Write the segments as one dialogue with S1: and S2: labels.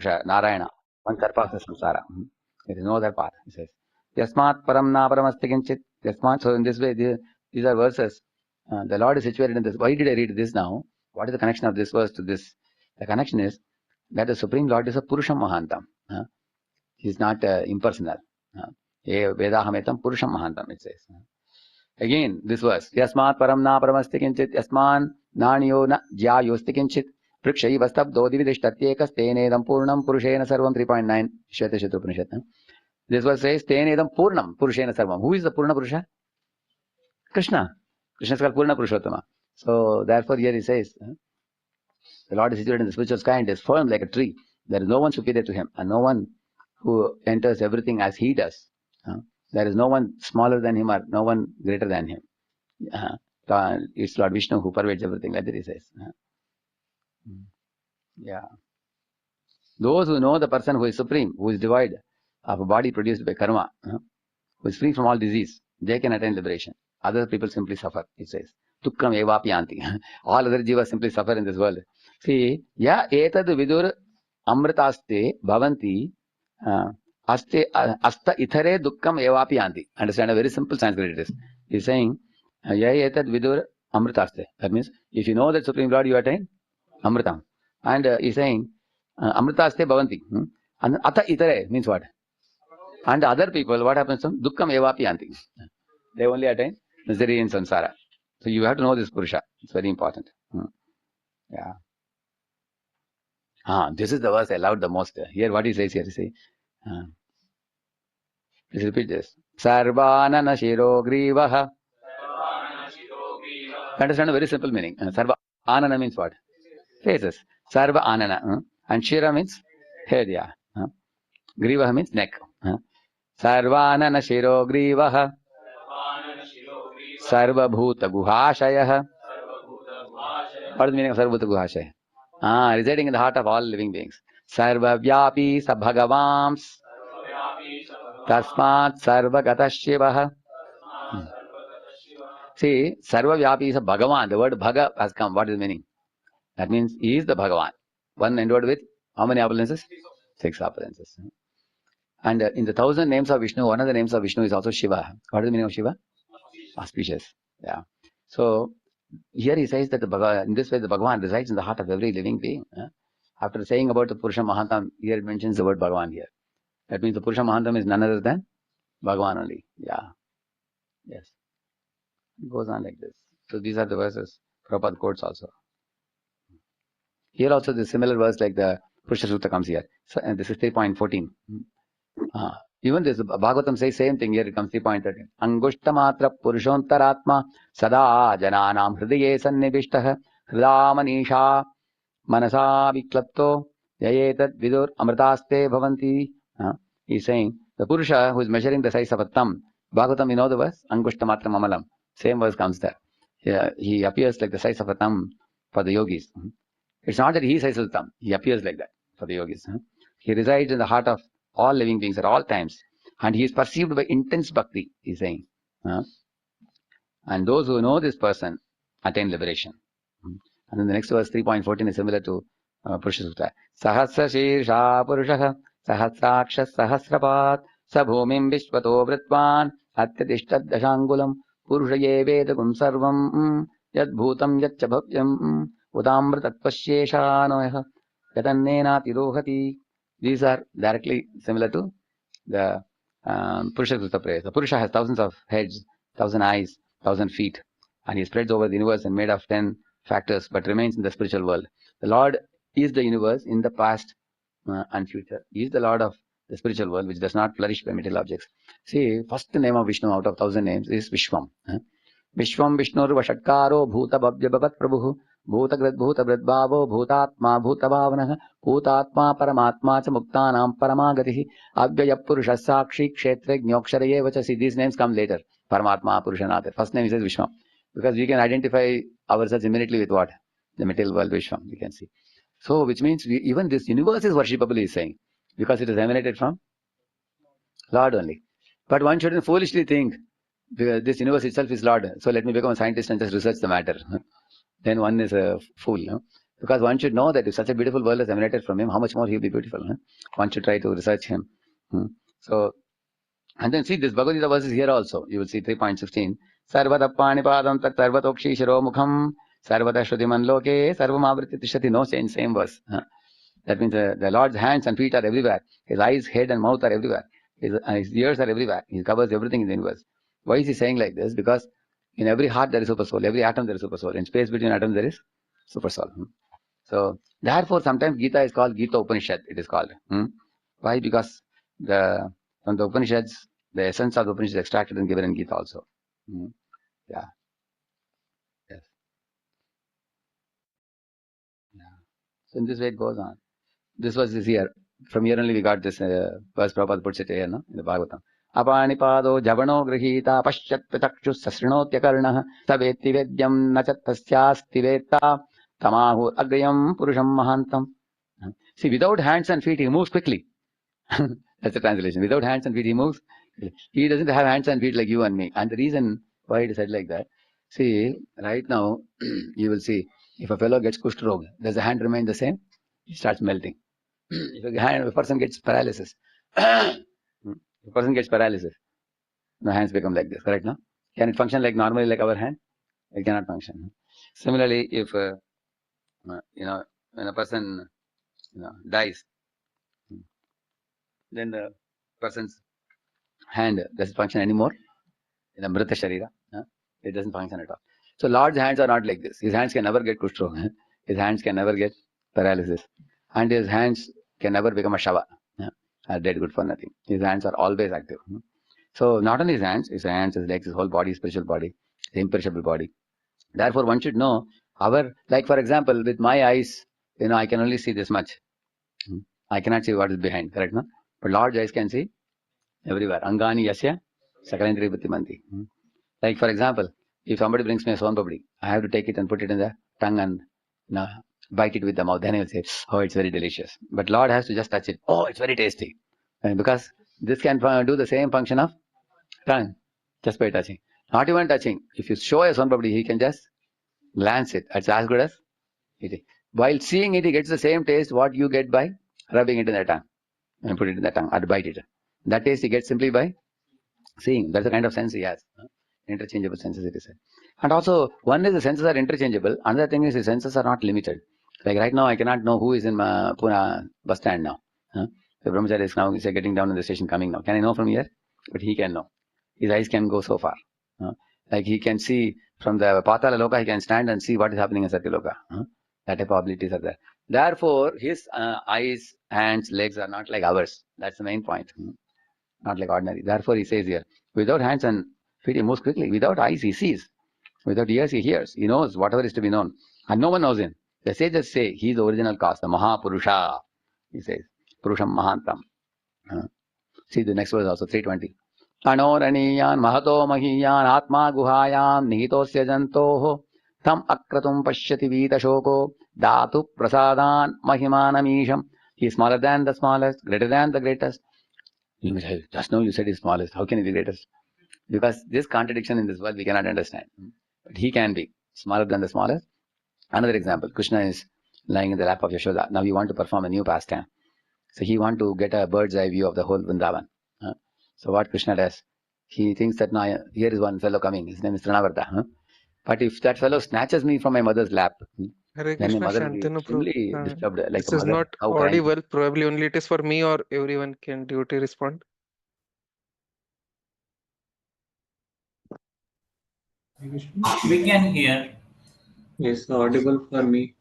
S1: Narayana. One third path is samsara. There is no other path, he says. Yasmat param na paramasti kinchit. Yasmat. So in this way, these are verses. The Lord is situated in this. Why did I read this now? What is the connection of this verse to this? The connection is that the Supreme Lord is a Purusham Mahantam. He is not impersonal. Vedahametam Purusham Mahantam, it says. Again, this verse. Yasmat param na paramasti kinchit. Yasman naniyo na jyayosti kinchit. Prikshai vastabdo dividishtatyekas tenedam purnam purushena sarvam 3.9. Isopanishad. This verse says, tenedam purnam purushena sarvam. Who is the Purna Purusha? Krishna. Krishna is called Purna Purushottama. So, therefore, here he says, the Lord is situated in the spiritual sky and is firm like a tree. There is no one superior to him and no one who enters everything as he does. There is no one smaller than him or no one greater than him. It's Lord Vishnu who pervades everything, like that he says. Yeah. Those who know the person who is supreme, who is devoid of a body produced by karma, who is free from all disease, they can attain liberation. Other people simply suffer, it says. Tukkam evapi yanti. All other jivas simply suffer in this world. See, ya etad vidur amritaste bhavanti aste asta ithare dukkam evapi yanti. Understand, a very simple Sanskrit it is. He is saying, ya etad vidur amritaste. That means, if you know that Supreme Lord, you attain amritam. And he is saying, amritaste bhavanti. And ata itare means what? And other people, what happens to them? Dukkam evapi yanti. They only attain misery in samsara. So you have to know this Purusha. It's very important. Yeah. This is the verse I loved the most. Here, what he says here, he says, please repeat this. Sarvanana shiro grivaha. Understand a very simple meaning. Sarva anana means what? Faces. Sarva anana. And shira means head. Yeah. Grivaha means neck. Sarvanana shiro grivaha. Sarva bhuta guhashayah. What is the meaning of Sarva bhuta guhashayah? Residing in the heart of all living beings. Sarva vyapi sa bhagavams. Tasmat sarva gata shivaha. See, sarva vyapi is a Bhagavan. The word Bhaga has come. What is the meaning? That means he is the Bhagavan. One endowed with how many appearances? 6 appearances. And in the 1,000 names of Vishnu, one of the names of Vishnu is also Shiva. What is the meaning of Shiva? Auspicious. Yeah. So, here he says that in this way the Bhagavan resides in the heart of every living being. After saying about the Purusha Mahantam, here it mentions the word Bhagavan here. That means the Purusha Mahantam is none other than Bhagavan only. Yeah. Yes. It goes on like this. So these are the verses. Prabhupada quotes also. Here also the similar verse like the Purusha Sutta comes here. So, and this is 3.14. Even this Bhagavatam says same thing. Here it comes 3.13. Angushta matra purushantaratma sada jananam hridaye sannibishtah hridamanisha manasa viklapto yayetat vidur amritaste bhavanti. He's saying the Purusha who is measuring the size of a thumb. Bhagavatam, you know the verse? Angushta matra mamalam. Same verse comes there. He appears like the size of a thumb for the yogis. It's not that he size of the thumb. He appears like that for the yogis. He resides in the heart of all living beings at all times. And he is perceived by intense bhakti, he's saying. And those who know this person attain liberation. And then the next verse, 3.14, is similar to Purusha Sutta. Sahasra Shirsha Purushaha Sahasraksha Sahasrapat Sabhumim Vishwato Vritvan Atyadishtad Dashangulam Purushaye Vedagum Sarvam Yad Bhutam Yatcha Bhavyam Udamrtatpashyeshanoyaha Yatannena Tirohati. These are directly similar to the Purusha Sutta prayers. The Purusha has thousands of heads, 1,000 eyes, 1,000 feet, and he spreads over the universe and made of 10 factors, but remains in the spiritual world. The Lord is the universe in the past and future. He is the Lord of the spiritual world, which does not flourish by material objects. See, first name of Vishnu out of 1,000 names is Vishwam. Vishwam Vishnur Vashatkaro Bhuta Bhavya Bhavat Prabhu Bhuta Vradbhavo Bhutatma Bhuta Bhavanah Bhutatma Paramatma Cha Muktanam Paramagatihi Abhyaya Purusha Sakshi Kshetre Gnoksharaye Vacha. See, these names come later. Paramatma Purushanatha. First name is Vishwam. Because we can identify ourselves immediately with what? The material world Vishwam, we can see. So, which means even this universe is worshipable, he is saying. Because it is emanated from Lord only. But one shouldn't foolishly think this universe itself is Lord. So let me become a scientist and just research the matter. Then one is a fool. Because one should know that if such a beautiful world has emanated from him, how much more he will be beautiful. One should try to research him. So, and then see this Bhagavad Gita verses here also. You will see 3.16. Sarvata panipadam tat sarvatokshi shiro mukham sarvata shrudiman loke sarvamavriti tishati. No change, same verse. That means the Lord's hands and feet are everywhere. His eyes, head and mouth are everywhere. His ears are everywhere. He covers everything in the universe. Why is he saying like this? Because in every heart there is super soul. Every atom there is super soul. In space between atoms there is super soul. So therefore sometimes Gita is called Gita Upanishad. It is called. Why? Because from the Upanishads, the essence of the Upanishad is extracted and given in Gita also. Yeah. Yes. Yeah. So in this way it goes on. This was this year. From here only we got this verse Prabhupada puts it here, no? In the Bhagavatam. Apanipado javano grihita paschat pitakshu sasrinotya karnah tavetti vedyam nachat tasyasti vetta tamahu agrayam purusham mahantam. See, without hands and feet he moves quickly. That's the translation. Without hands and feet he moves. He doesn't have hands and feet like you and me. And the reason why it is said like that, see, right now you will see, if a fellow gets kushtrog, does the hand remain the same? It starts melting. If a person gets paralysis, the hands become like this, correct? No? Can it function like normally like our hand? It cannot function. Similarly, if when a person dies, then the person's hand doesn't function anymore in the mrita sharira. It doesn't function at all. So Lord's hands are not like this. His hands can never get kushtrog. His hands can never get paralysis, and his hands can never become a shava. Are dead, good for nothing. His hands are always active. So not only his hands, his legs, his whole body, spiritual body, the imperishable body. Therefore, one should know like for example, with my eyes, I can only see this much. I cannot see what is behind, correct? No? But Lord's eyes can see everywhere. Angani yasya sakalendriya buddhimanti. Like for example, if somebody brings me a son papdi, I have to take it and put it in the tongue and bite it with the mouth. Then he will say, oh, it's very delicious. But Lord has to just touch it. Oh, it's very tasty. And because this can do the same function of tongue, just by touching. Not even touching. If you show a son papdi, he can just glance it. It's as good as eating. While seeing it, he gets the same taste what you get by rubbing it in the tongue and put it in the tongue or bite it. That taste he gets simply by seeing. That's the kind of sense he has. Interchangeable senses, it is said. And also, one is the senses are interchangeable. Another thing is the senses are not limited. Like right now, I cannot know who is in Pune bus stand now. The Brahmachari is now getting down in the station, coming now. Can I know from here? But he can know. His eyes can go so far. Like he can see from the Patala Loka, he can stand and see what is happening in Satyaloka. That type of abilities are there. Therefore, his eyes, hands, legs are not like ours. That's the main point. Not like ordinary. Therefore, he says here, without hands and feet, he moves quickly. Without eyes, he sees. Without ears, he hears. He knows whatever is to be known. And no one knows him. The sages say, he is the original cause, the Mahapurusha. He says, Purusham Mahantam. See the next verse also, 320. Anoraniyan mahato mahiyan atma guhayam nihitosya jantoho tam akratum pashyati vita shoko dhatu prasadan mahimanamisham. He is smaller than the smallest, greater than the greatest. You may say, just now you said he is smallest. How can he be greatest? Because this contradiction in this world we cannot understand. But he can be smaller than the smallest. Another example, Krishna is lying in the lap of Yashoda. Now he wants to perform a new pastime. So he wants to get a bird's eye view of the whole Vrindavan. So what Krishna does, he thinks that now here is one fellow coming. His name is Trinavarta. But if that fellow snatches me from my mother's lap,
S2: Hare
S1: then my
S2: Krishna
S1: mother will be
S2: Shantanu
S1: extremely disturbed. Like
S2: this
S1: a
S2: is
S1: mother.
S2: not
S1: How crying.
S2: audible. Probably only it is for me, or everyone can duty respond.
S3: We can hear.
S4: Yes, audible for me.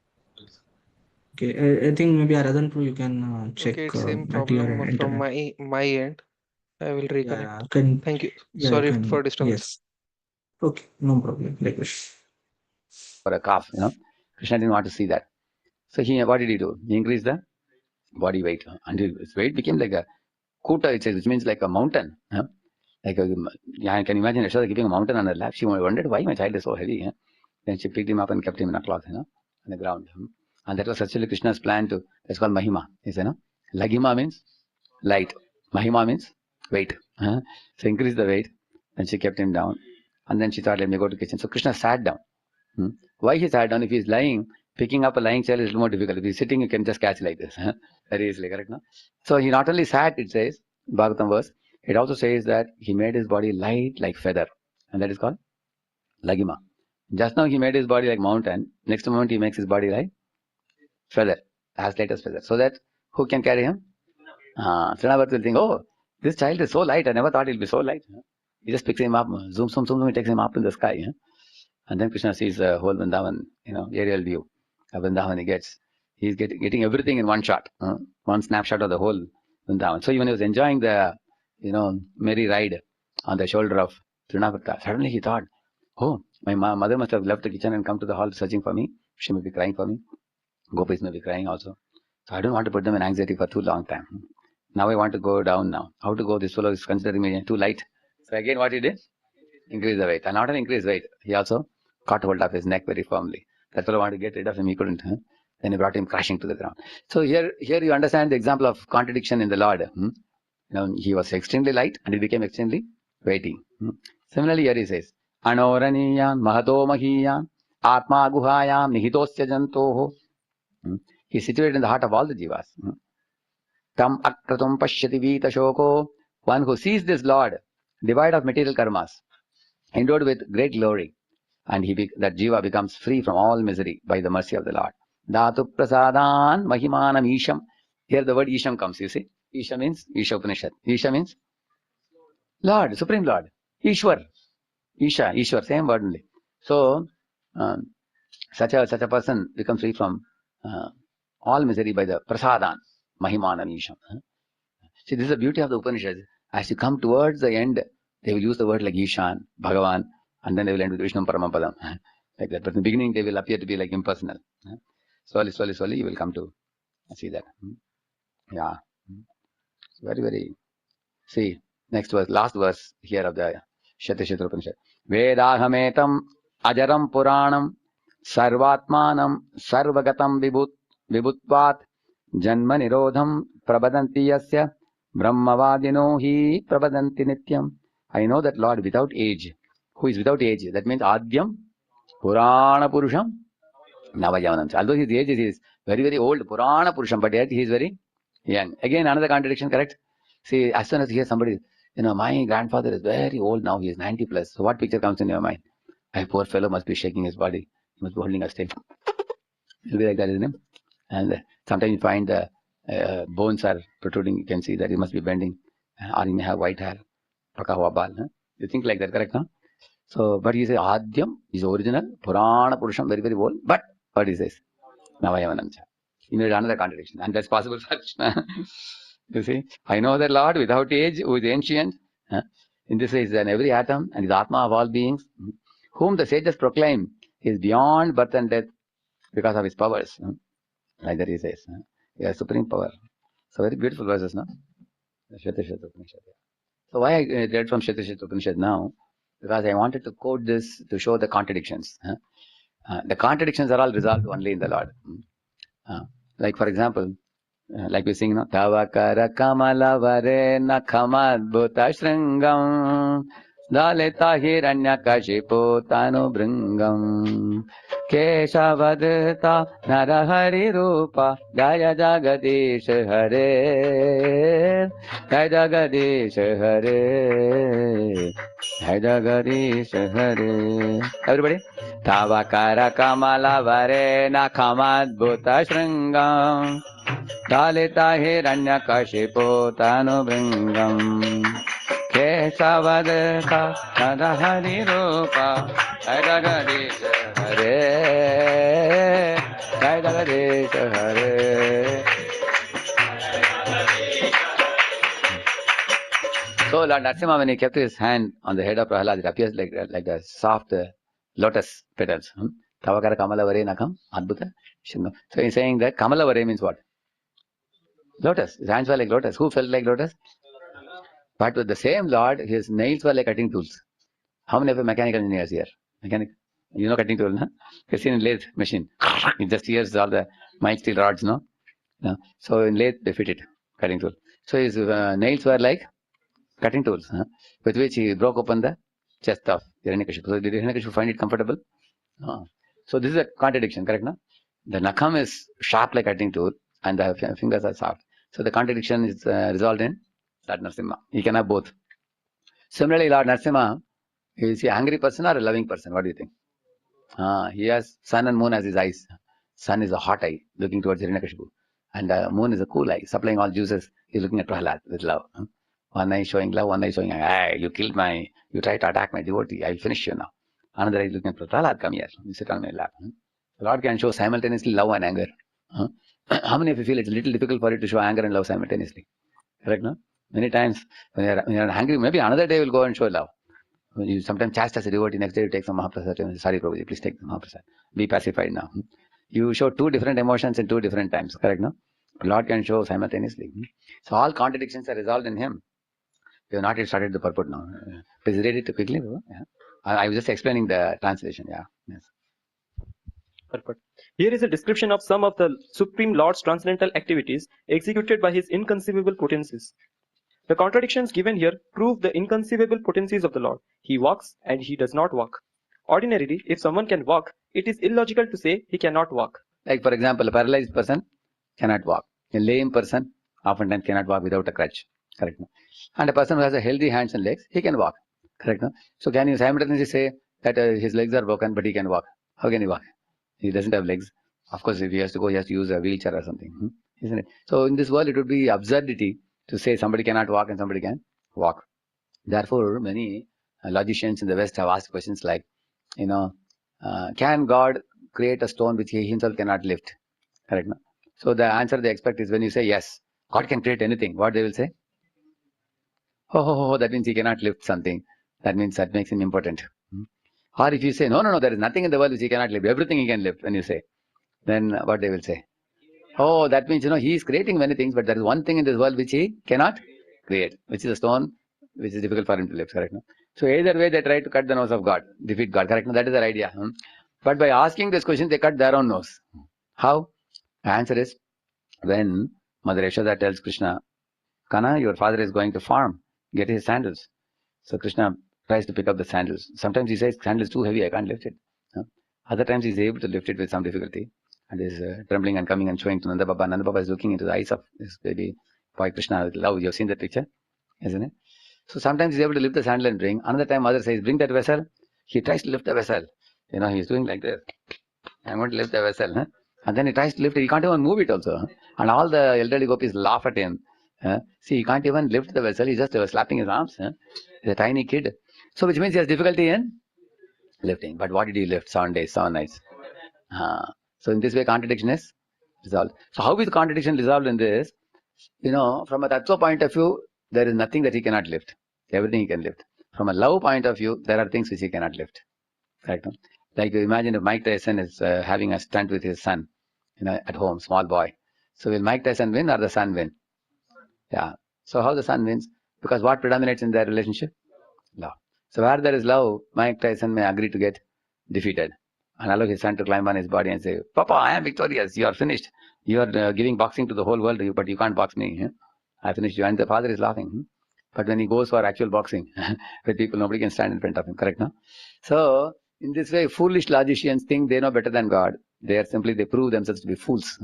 S5: Okay, I think maybe Aradhan Pro, you can check
S2: Okay, it's same
S5: at
S2: problem
S5: your
S2: from
S5: internet.
S2: my end. I will reconnect.
S5: Yeah, can
S2: Thank you.
S5: yeah,
S2: Sorry
S5: can
S2: for disturbance.
S5: yes. Okay, no problem. Like this.
S1: For a calf, Krishna didn't want to see that. So what did he do? He increased the body weight until his weight became like a kuta, which means like a mountain. Like I can imagine Yashoda keeping a mountain on her lap. She wondered why my child is so heavy. Then she picked him up and kept him in a cloth, on the ground. And that was actually Krishna's plan to, that's called Mahima. Laghima means light. Mahima means weight. So increase the weight. And she kept him down. And then she thought, let me go to kitchen. So Krishna sat down. Why he sat down? If he is lying, Picking up a lying child is a little more difficult. If he's sitting, you can just catch like this. Very easily, correct? No? So he not only sat, it says, Bhagavatam verse, it also says that he made his body light like feather. And that is called Lagima. Just now he made his body like mountain. Next moment he makes his body like feather, as light as feather. So that who can carry him? Trinavarti will think, oh, this child is so light. I never thought he'll be so light. He just picks him up, zoom, he takes him up in the sky. And then Krishna sees the whole Vrindavan, aerial view of Vrindavan he gets. He's getting everything in one shot, one snapshot of the whole Vrindavan. So even he was enjoying the, merry ride on the shoulder of Trinavarta, suddenly he thought, oh, my mother must have left the kitchen and come to the hall searching for me. She may be crying for me. Gopis may be crying also. So I don't want to put them in anxiety for too long time. Now I want to go down now. How to go? This fellow is considering me too light. So again what he did? Increase the weight. And not only increase weight, he also caught hold of his neck very firmly. That fellow wanted to get rid of him, he couldn't. Then he brought him crashing to the ground. So here you understand the example of contradiction in the Lord. He was extremely light and he became extremely weighty. Similarly here he says, Anoraniyan Mahato Mahiyan Atma Guhayam Nihitosya Jantoho. He is situated in the heart of all the jivas. Tam Akratum Pashyati Vita Shoko. One who sees this Lord, devoid of material karmas, endowed with great glory, and that jiva becomes free from all misery by the mercy of the Lord. Dhatu prasadan mahimanam isham. Here the word isham comes, you see. Isha means Isopanishad. Isha means Lord, Supreme Lord. Ishwar. Isha, Ishwar, same word only. So, such a person becomes free from all misery by the prasadan mahimanam isham. See, this is the beauty of the Upanishads. As you come towards the end, they will use the word like Ishan, Bhagavan, and then they will end with Vishnu Paramapadam. Like that. But in the beginning, they will appear to be like impersonal. Slowly, you will come to see that. Yeah. Very, very. See, next verse, last verse here of the SHastri Upanishad. Vedahametam ajaram puranam sarvatmanam sarvagatam vibhutvat janma nirodham prabadanti yasya brahmavadino hi prabadanti nityam. I know that Lord without age. Who is without age? That means Adyam Purana Purusham Navayavanam. Although his age is very, very old, Purana Purusham, but yet he is very young. Again, another contradiction, correct? See, as soon as you hear somebody, my grandfather is very old now, he is 90 plus. So what picture comes in your mind? My poor fellow must be shaking his body. He must be holding a stick. It'll be like that, isn't it? And sometimes you find the bones are protruding. You can see that he must be bending. Or he may have white hair. You think like that, correct? Huh? So, but he says Adyam is original, Purana Purusham, very, very old. But what he says? Navayavanamcha. You need another contradiction. And that's possible for Krishna. You see, I know that Lord without age, who is ancient. In this way, is in every atom and is Atma of all beings, whom the sages proclaim is beyond birth and death because of his powers. Like that he says. He has supreme power. So very beautiful verses, no? SHastri Upanishad. So why I read from SHastri Upanishad now? Because I wanted to quote this to show the contradictions. The contradictions are all resolved only in the Lord. Like for example, like we sing, no? Tavakara kamala vare nakhamadbhuta sringam dalita hiranya kashipo tanu bringam keshavadta narahari rupa jaya jagadish hare jaya jagadish hare jaya jagadish hare. Everybody. Tavakara kamala vare nakhamadbhuta sringam dalita hiranya kashipo tanu bringam keshavadta narahari rupa jaya jagadish hare jaya jagadish hare. So Lord Narasimha, when he kept his hand on the head of Prahlad, it appears like a soft lotus petals. Tavakara kamala vare nakam adbhuta shingam. So he's saying that kamala vare means what? Lotus. His hands were like lotus. Who felt like lotus? But with the same Lord, his nails were like cutting tools. How many of you mechanical engineers here? Mechanic, cutting tool, no? You've seen in lathe machine. It just tears all the mild steel rods, no? So in lathe they fit it, cutting tool. So his nails were like cutting tools, with which he broke open the chest of Hiranyakashipu. So did Hiranyakashipu find it comfortable? So this is a contradiction, correct, no? The nakam is sharp like cutting tool, and the fingers are soft. So the contradiction is resolved in Lord Narasimha. He can have both. Similarly, Lord Narasimha, is he an angry person or a loving person? What do you think? He has sun and moon as his eyes. Sun is a hot eye looking towards Hiranyakashipu, and moon is a cool eye supplying all juices. He's looking at Prahlad with love. One eye showing love, one eye showing, hey, you tried to attack my devotee, I'll finish you now. Another eye looking at Prahlad, come here, you sit on my lap. The Lord can show simultaneously love and anger. How many of you feel it's a little difficult for you to show anger and love simultaneously? Correct, no? Many times when you're angry, maybe another day will go and show love. You sometimes chastise a devotee, next day you take some Mahaprasad. Sorry, Prabhuji, please take the Mahaprasad. Be pacified now. You show two different emotions in two different times. Correct, no? Lord can show simultaneously. So all contradictions are resolved in Him. You have not yet started the purport now. Please read it quickly. Yeah. I was just explaining the translation. Yeah. Yes.
S6: Purport. Here is a description of some of the Supreme Lord's transcendental activities executed by His inconceivable potencies. The contradictions given here prove the inconceivable potencies of the Lord. He walks and He does not walk. Ordinarily, if someone can walk, it is illogical to say he cannot walk.
S1: Like for example, a paralyzed person cannot walk. A lame person oftentimes cannot walk without a crutch. Correct. No? And a person who has a healthy hands and legs, he can walk. Correct. No? So can you simultaneously say that his legs are broken, but he can walk? How can he walk? He doesn't have legs. Of course, if he has to go, he has to use a wheelchair or something. Isn't it? So in this world, it would be absurdity to say somebody cannot walk and somebody can walk. Therefore, many logicians in the West have asked questions like, can God create a stone which He Himself cannot lift? Correct. No? So the answer they expect is when you say yes, God can create anything. What they will say? Oh, that means He cannot lift something. That means that makes Him important. Or if you say, no, there is nothing in the world which He cannot lift. Everything He can lift. When you say, then what they will say? Oh, that means, He is creating many things, but there is one thing in this world which He cannot create, which is a stone, which is difficult for Him to lift. Correct? No? So either way, they try to cut the nose of God, defeat God. Correct? No? That is their idea. But by asking this question, they cut their own nose. How? The answer is when Mother Yashoda tells Krishna, Kana, your father is going to farm. Get his sandals. So Krishna tries to pick up the sandals. Sometimes he says, sandal is too heavy, I can't lift it. Other times he's able to lift it with some difficulty. And is trembling and coming and showing to Nanda Baba. Nanda Baba is looking into the eyes of this baby boy Krishna with love. You have seen that picture? Isn't it? So sometimes he's able to lift the sandal and bring. Another time mother says, bring that vessel. He tries to lift the vessel. He's doing like this. I'm going to lift the vessel. And then he tries to lift it. He can't even move it also. And all the elderly gopis laugh at him. See, he can't even lift the vessel. He's just slapping his arms. He's a tiny kid. So which means he has difficulty in lifting. But what did he lift? 7 days, 7 nights. So in this way, contradiction is resolved. So how is contradiction resolved in this? From a tattva point of view, there is nothing that he cannot lift. Everything he can lift. From a love point of view, there are things which he cannot lift. Correct? Like you imagine if Mike Tyson is having a stunt with his son, at home, small boy. So will Mike Tyson win or the son win? Yeah. So how the son wins? Because what predominates in their relationship? Love. So where there is love, Mike Tyson may agree to get defeated and allow his son to climb on his body and say, Papa, I am victorious. You are finished. You are giving boxing to the whole world, but you can't box me. I finished you. And the father is laughing. But when he goes for actual boxing with people, nobody can stand in front of him. Correct, no? So in this way, foolish logicians think they know better than God. They prove themselves to be fools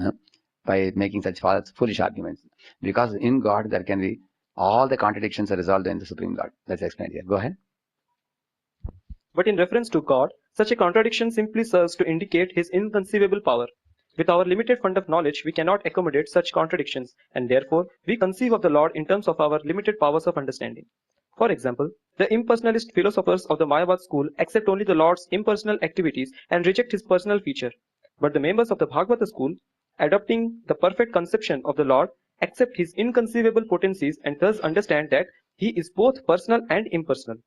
S1: by making such foolish arguments. Because in God, there can be all the contradictions are resolved in the Supreme Lord. That's explained here. Go ahead.
S6: But in reference to God, such a contradiction simply serves to indicate His inconceivable power. With our limited fund of knowledge, we cannot accommodate such contradictions, and therefore we conceive of the Lord in terms of our limited powers of understanding. For example, the impersonalist philosophers of the Mayavad school accept only the Lord's impersonal activities and reject His personal feature. But the members of the Bhagavata school, adopting the perfect conception of the Lord, accept His inconceivable potencies and thus understand that He is both personal and impersonal.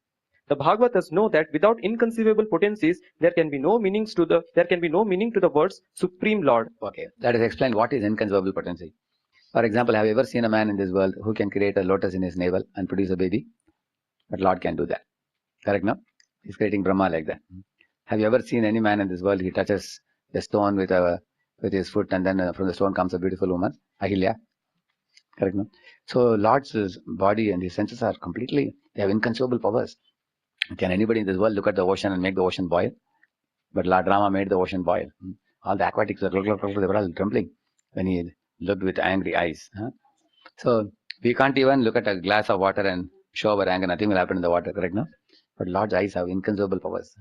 S6: The Bhagavatas know that without inconceivable potencies, there can be no meaning to the words Supreme Lord.
S1: Okay, that is explained what is inconceivable potency. For example, have you ever seen a man in this world who can create a lotus in his navel and produce a baby? But Lord can do that. Correct, no? He's creating Brahma like that. Have you ever seen any man in this world, he touches a stone with his foot and then from the stone comes a beautiful woman? Ahilya. Correct, no? So Lord's body and his senses are completely, they have inconceivable powers. Can anybody in this world look at the ocean and make the ocean boil? But Lord Rama made the ocean boil. All the aquatics, they were all trembling when he looked with angry eyes. So we can't even look at a glass of water and show our anger. Nothing will happen in the water, correct? No? But Lord's eyes have inconceivable powers.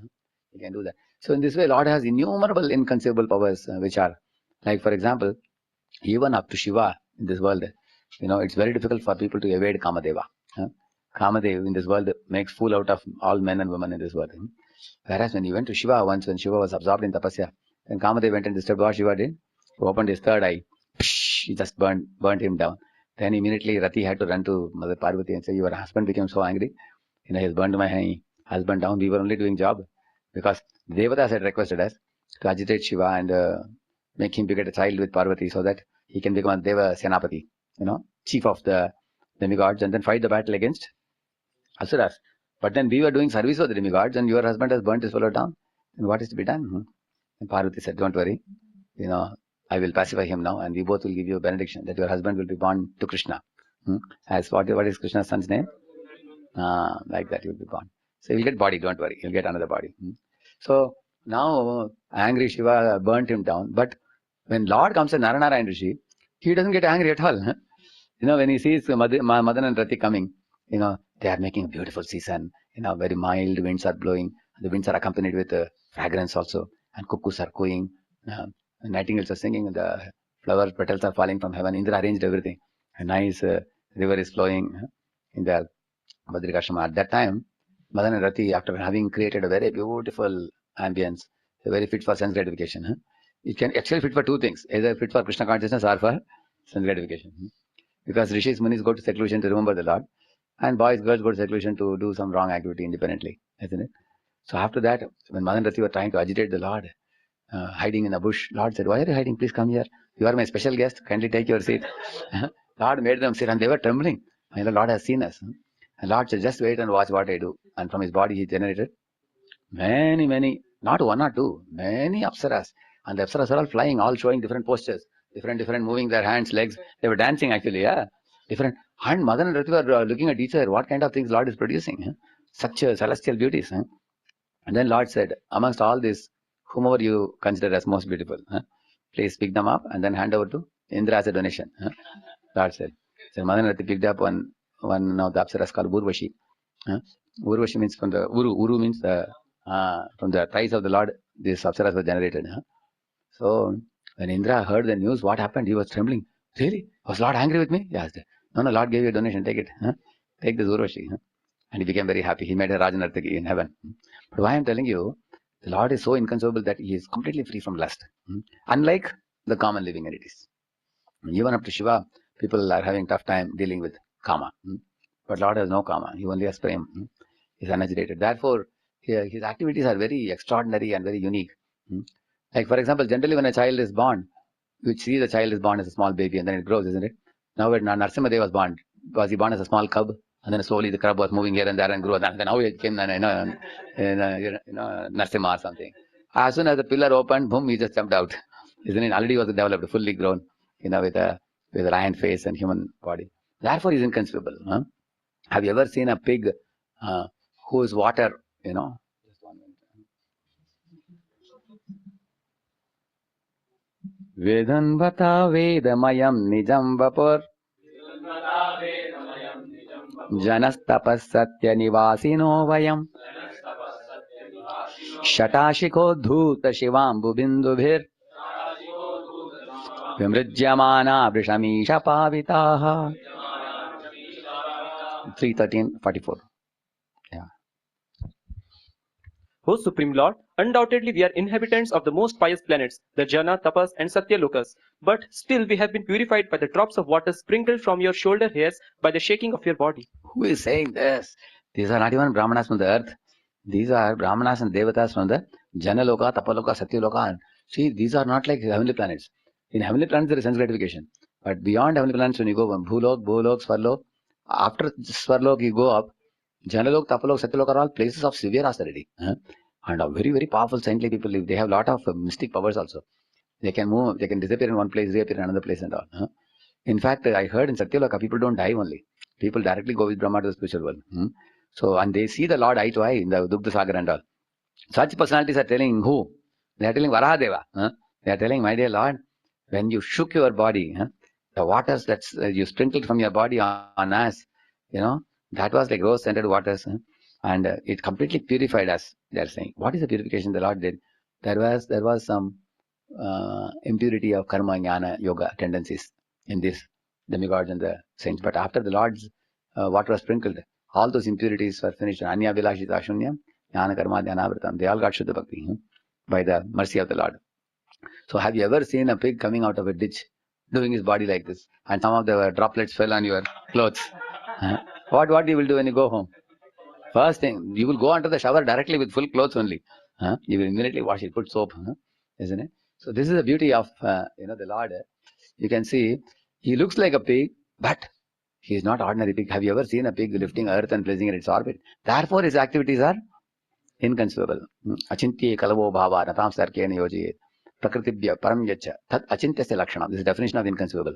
S1: He can do that. So in this way, Lord has innumerable inconceivable powers, which are, like for example, even up to Shiva in this world, it's very difficult for people to evade Kamadeva. Kamadev in this world makes fool out of all men and women in this world. Whereas when he went to Shiva once, when Shiva was absorbed in tapasya, then Kamadev went and disturbed what Shiva did. He opened his third eye. He just burnt him down. Then immediately Rati had to run to Mother Parvati and say, your husband became so angry. He has burnt my husband down. We were only doing job. Because Devatas had requested us to agitate Shiva and make him beget a child with Parvati so that he can become a Deva Senapati, chief of the demigods, and then fight the battle against Asuras. But then we were doing service for the demigods and your husband has burnt his fellow down. And what is to be done? And Parvati said, don't worry. I will pacify him now and we both will give you a benediction that your husband will be born to Krishna. As what is Krishna's son's name? Like that he will be born. So he'll get body, don't worry. He'll get another body. So now angry Shiva burnt him down. But when Lord comes to Naranarayan Rishi, he doesn't get angry at all. When he sees Madan and Rati coming, they are making a beautiful season. Very mild winds are blowing. The winds are accompanied with fragrance also. And cuckoos are cooing. Nightingales are singing. The flower petals are falling from heaven. Indra arranged everything. A nice river is flowing in the Badrikashrama. At that time, Madan and Rati, after having created a very beautiful ambience, very fit for sense gratification. It can actually fit for two things, either fit for Krishna consciousness or for sense gratification. Because Rishis, Munis go to seclusion to remember the Lord, and boys, girls go to seclusion to do some wrong activity independently, isn't it? So after that, when Madan and Rati were trying to agitate the Lord, hiding in a bush, Lord said, why are you hiding? Please come here. You are my special guest. Kindly take your seat. Lord made them sit and they were trembling. And the Lord has seen us. And Lord said, just wait and watch what I do. And from his body he generated many, not one or two, many apsaras. And the apsaras are all flying, all showing different postures, different moving their hands, legs. They were dancing actually, different. And Madan and Rati were looking at each other, what kind of things Lord is producing. Such celestial beauties. And then Lord said, amongst all this, whomever you consider as most beautiful, please pick them up and then hand over to Indra as a donation. Lord said. So Madan and Rati picked up one of the apsaras called Urvashi. Urvashi means from the Uru means from the thighs of the Lord, these apsaras were generated. So when Indra heard the news, what happened? He was trembling. Really? Was Lord angry with me? He asked. No, Lord gave you a donation. Take it. Take this Urvashi. And he became very happy. He made a Rajanartaki in heaven. But why I'm telling you, the Lord is so inconceivable that he is completely free from lust. Unlike the common living entities. Even up to Shiva, people are having tough time dealing with Kama. But Lord has no Kama. He only has Prem. He is unagitated. Therefore, his activities are very extraordinary and very unique. Like for example, generally when a child is born, you see the child is born as a small baby and then it grows, isn't it? Now when Narasimha was born, was he born as a small cub? And then slowly the cub was moving here and there and grew. And then how he became Narasimha or something. As soon as the pillar opened, boom, he just jumped out. Isn't it? Already was developed, fully grown, with a lion face and human body. Therefore, he is inconceivable. Have you ever seen a pig whose water, Just 1 minute. Vedanvata Vedamayam Nijam Vapur Janastapasatya Nivasino Vayam Shatashiko Dhuta Shivambu Bindubhir Vimrijyamana Vrishamisha Pavitaha 3:13:44.
S6: O Supreme Lord, undoubtedly we are inhabitants of the most pious planets, the Jana, Tapas and Satya Lokas. But still we have been purified by the drops of water sprinkled from your shoulder hairs by the shaking of your body.
S1: Who is saying this? These are not even Brahmanas from the earth. These are Brahmanas and Devatas from the Jana Loka, Tapaloka, Satya Loka. See, these are not like heavenly planets. In heavenly planets there is sense gratification. But beyond heavenly planets, when you go Bhulok, Bholok, Swarlok, after Swarlok you go up, Janalok, Tapalok, Satyalok are all places of severe austerity. And are very, very powerful saintly people live. They have a lot of mystic powers also. They can move, they can disappear in one place, reappear in another place and all. In fact, I heard in Satyaloka, people don't die only. People directly go with Brahma to the spiritual world. So, and they see the Lord eye to eye in the Dugdha Sagar and all. Such personalities are telling who? They are telling Varahadeva. They are telling, my dear Lord, when you shook your body, the waters that you sprinkled from your body on us, that was like rose-scented waters, and it completely purified us. They are saying, what is the purification the Lord did? There was some impurity of karma, jnana, yoga tendencies in these demigods and the saints. But after the Lord's water was sprinkled, all those impurities were finished. Anya vilashita shunyam, jnana karma dhyanavritam. They all got Shuddha Bhakti by the mercy of the Lord. So have you ever seen a pig coming out of a ditch, doing his body like this, and some of the droplets fell on your clothes? What you will do when you go home? First thing, you will go under the shower directly with full clothes only. You will immediately wash it, put soap, isn't it? So this is the beauty of the Lord. You can see he looks like a pig, but he is not ordinary pig. Have you ever seen a pig lifting earth and placing it in its orbit? Therefore, his activities are inconceivable. Achintye kalavo bhava natam sarkena yoji prakritibhya param yacha tat achintasya lakshanam. This is the definition of inconceivable.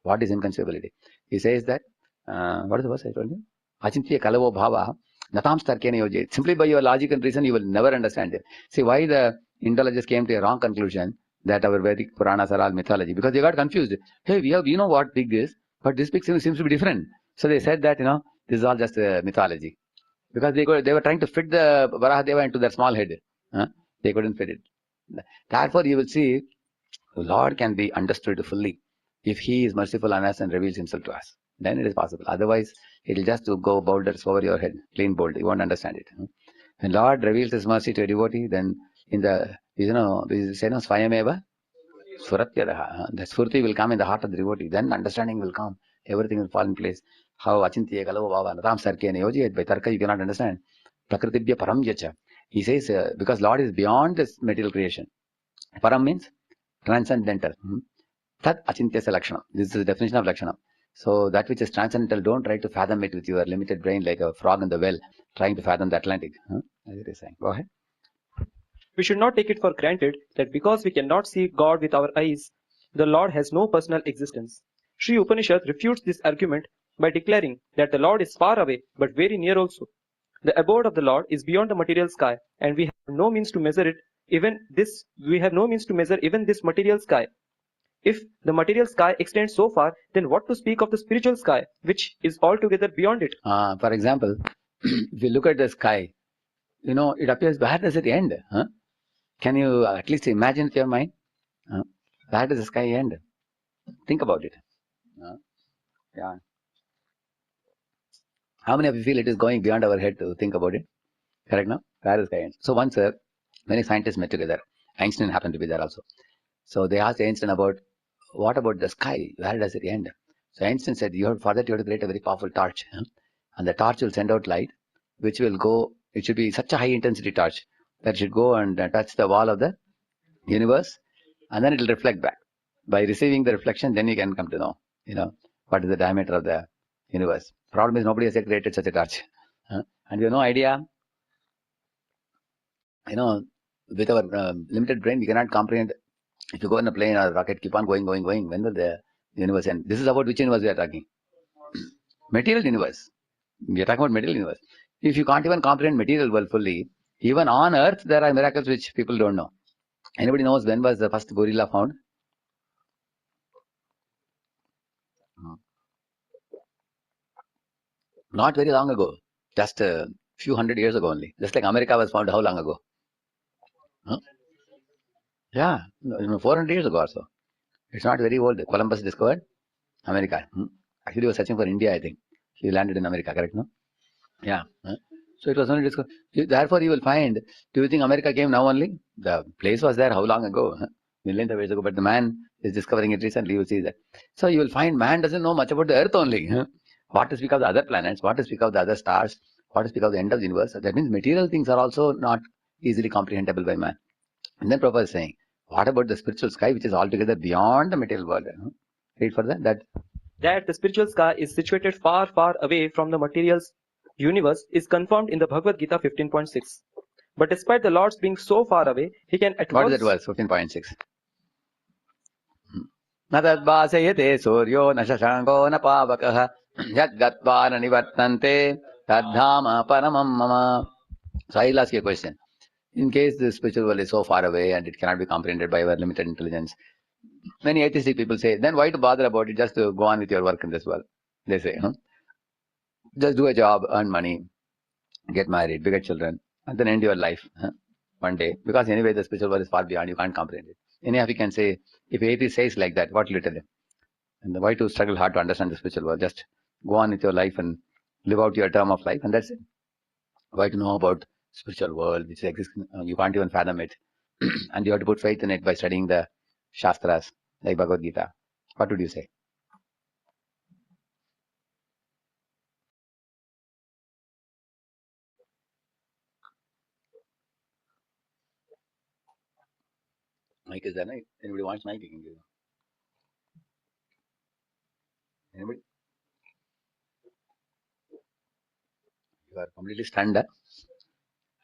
S1: What is inconceivability? He says that, what is the verse I told you? Achintya kalavo bhava natam sarkena yoji. Simply by your logic and reason, you will never understand it. See why the Indologists came to a wrong conclusion that our Vedic Puranas are all mythology, because they got confused. Hey, we know what pig is, but this pig seems to be different. So they said that, this is all just mythology. Because they were trying to fit the Varahadeva into their small head. They couldn't fit it. Therefore, you will see, the Lord can be understood fully if He is merciful on us and reveals Himself to us. Then it is possible. Otherwise, it will just go boulders over your head, clean boulder. You won't understand it. When Lord reveals His mercy to a devotee, then in the, we say, Swayameva Suratyadaha. The Spurti will come in the heart of the devotee. Then understanding will come. Everything will fall in place. How Achintya Kalava Bhava Natam Sarkena Yoji. By Tarka you cannot understand. Prakritibhya Param Yacha. He says, because Lord is beyond this material creation. Param means transcendental. Tat Achintyasya Lakshanam. This is the definition of Lakshanam. So that which is transcendental, don't try to fathom it with your limited brain like a frog in the well, trying to fathom the Atlantic. As it is saying. Go ahead.
S6: We should not take it for granted that because we cannot see God with our eyes, the Lord has no personal existence. Sri Upanishad refutes this argument by declaring that the Lord is far away but very near also. The abode of the Lord is beyond the material sky, and we have no means to measure it. Even this material sky. If the material sky extends so far, then what to speak of the spiritual sky, which is altogether beyond it?
S1: For example, if you look at the sky, it appears, where does it end? Can you at least imagine with your mind? Where does the sky end? Think about it. Yeah. How many of you feel it is going beyond our head to think about it? Correct, no? Where does the sky end? So once many scientists met together. Einstein happened to be there also. So they asked Einstein about, what about the sky? Where does it end? So Einstein said, for that you have to create a very powerful torch. And the torch will send out light, which will go, it should be such a high intensity torch that should go and touch the wall of the universe, and then it will reflect back. By receiving the reflection, then you can come to know, what is the diameter of the universe. Problem is nobody has yet created such a torch. And we have no idea, with our limited brain, we cannot comprehend. If you go in a plane or a rocket, keep on going, when will the universe end? This is about which universe we are talking? Material universe. We are talking about material universe. If you can't even comprehend material world fully, even on earth, there are miracles which people don't know. Anybody knows when was the first gorilla found? Not very long ago. Just a few hundred years ago only. Just like America was found how long ago? Yeah, 400 years ago or so. It's not very old. Columbus discovered America. Actually, he was searching for India, I think. He landed in America, correct, no? Yeah. So it was only discovered. Therefore, you will find, do you think America came now only? The place was there how long ago? Millions of years ago. But the man is discovering it recently. You will see that. So you will find man doesn't know much about the earth only. What to speak of the other planets? What to speak of the other stars? What to speak of the end of the universe? That means material things are also not easily comprehensible by man. And then Prabhupada is saying, what about the spiritual sky, which is altogether beyond the material world? Read further.
S6: That the spiritual sky is situated far, far away from the material universe is confirmed in the Bhagavad Gita 15.6. But despite the Lord's being so far away, He can at
S1: What
S6: once...
S1: is that verse? 15.6. Na tadvasayate suryo na shashanko na pavakaha yadgatva na nivartante tadhama paramam mama. So I'll ask you a question. in case the spiritual world is so far away and it cannot be comprehended by our limited intelligence, many atheistic people say, then why to bother about it? Just to go on with your work in this world. They say, just do a job, earn money, get married, beget children, and then end your life one day. Because anyway, the spiritual world is far beyond, you can't comprehend it. Anyhow, we can say, if atheist says like that, what will you tell him? And why to struggle hard to understand the spiritual world? Just go on with your life and live out your term of life, and that's it. Why to know about spiritual world which exists? You can't even fathom it, and you have to put faith in it by studying the Shastras like Bhagavad Gita. What would you say? Mic is there, no? Anybody wants mic? You can give. Anybody? You are completely stunned.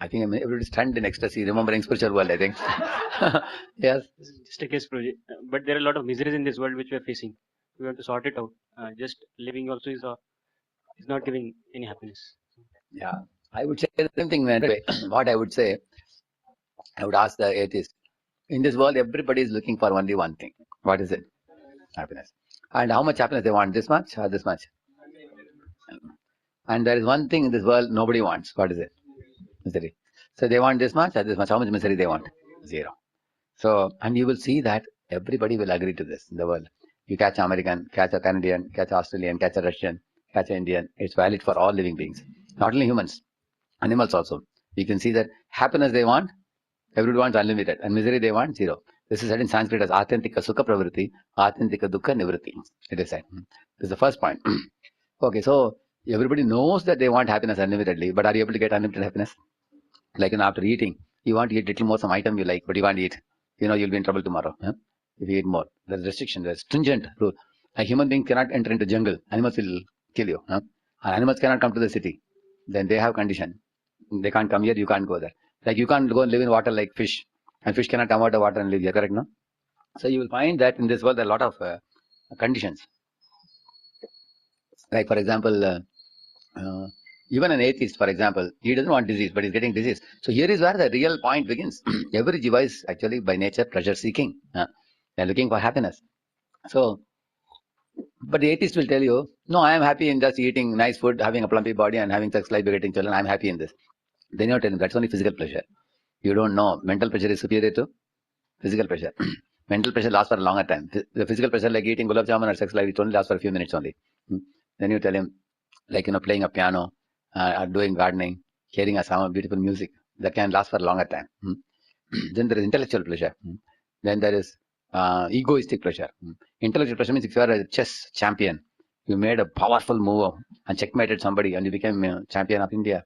S1: I think everybody stunned in ecstasy, remembering spiritual world, I think. Yes.
S7: Just a case project. But there are a lot of miseries in this world which we are facing. We want to sort it out. Just living also is not giving any happiness.
S1: Yeah. I would say the same thing. Anyway, what I would say, I would ask the atheist. In this world, everybody is looking for only one thing. What is it? Happiness. And how much happiness they want? This much or this much? And there is one thing in this world nobody wants. What is it? Misery. So they want this much or this much. How much misery they want? Zero. So, and you will see that everybody will agree to this in the world. You catch an American, catch a Canadian, catch an Australian, catch a Russian, catch an Indian. It's valid for all living beings. Not only humans, animals also. You can see that happiness they want, everyone wants unlimited. And misery they want, zero. This is said in Sanskrit as Atyantika Sukha Pravritti, Atyantika Dukkha Nivritti. It is said. This is the first point. Okay, so everybody knows that they want happiness unlimitedly, but are you able to get unlimited happiness? Like after eating, you want to eat little more some item you like, but you can't eat. You'll be in trouble tomorrow if you eat more. There's restriction, there's stringent rule. A human being cannot enter into jungle. Animals will kill you. And animals cannot come to the city. Then they have condition. They can't come here, you can't go there. Like you can't go and live in water like fish. And fish cannot come out of water and live here, correct, no? So you will find that in this world there are a lot of conditions. Like for example, even an atheist, for example, he doesn't want disease, but he's getting disease. So here is where the real point begins. Every jiva is actually by nature pleasure seeking. They're looking for happiness. So, but the atheist will tell you, no, I am happy in just eating nice food, having a plumpy body and having sex life, begetting children. I'm happy in this. Then you're telling that's only physical pleasure. You don't know mental pleasure is superior to physical pleasure. Mental pleasure lasts for a longer time. The physical pleasure like eating gulab jamun or sex life, it only lasts for a few minutes only. Then you tell him, like, playing a piano, or doing gardening, hearing a sound, beautiful music, that can last for a longer time. Then there is intellectual pleasure. Then there is egoistic pleasure. Intellectual pleasure means if you are a chess champion, you made a powerful move and checkmated somebody and you became a champion of India.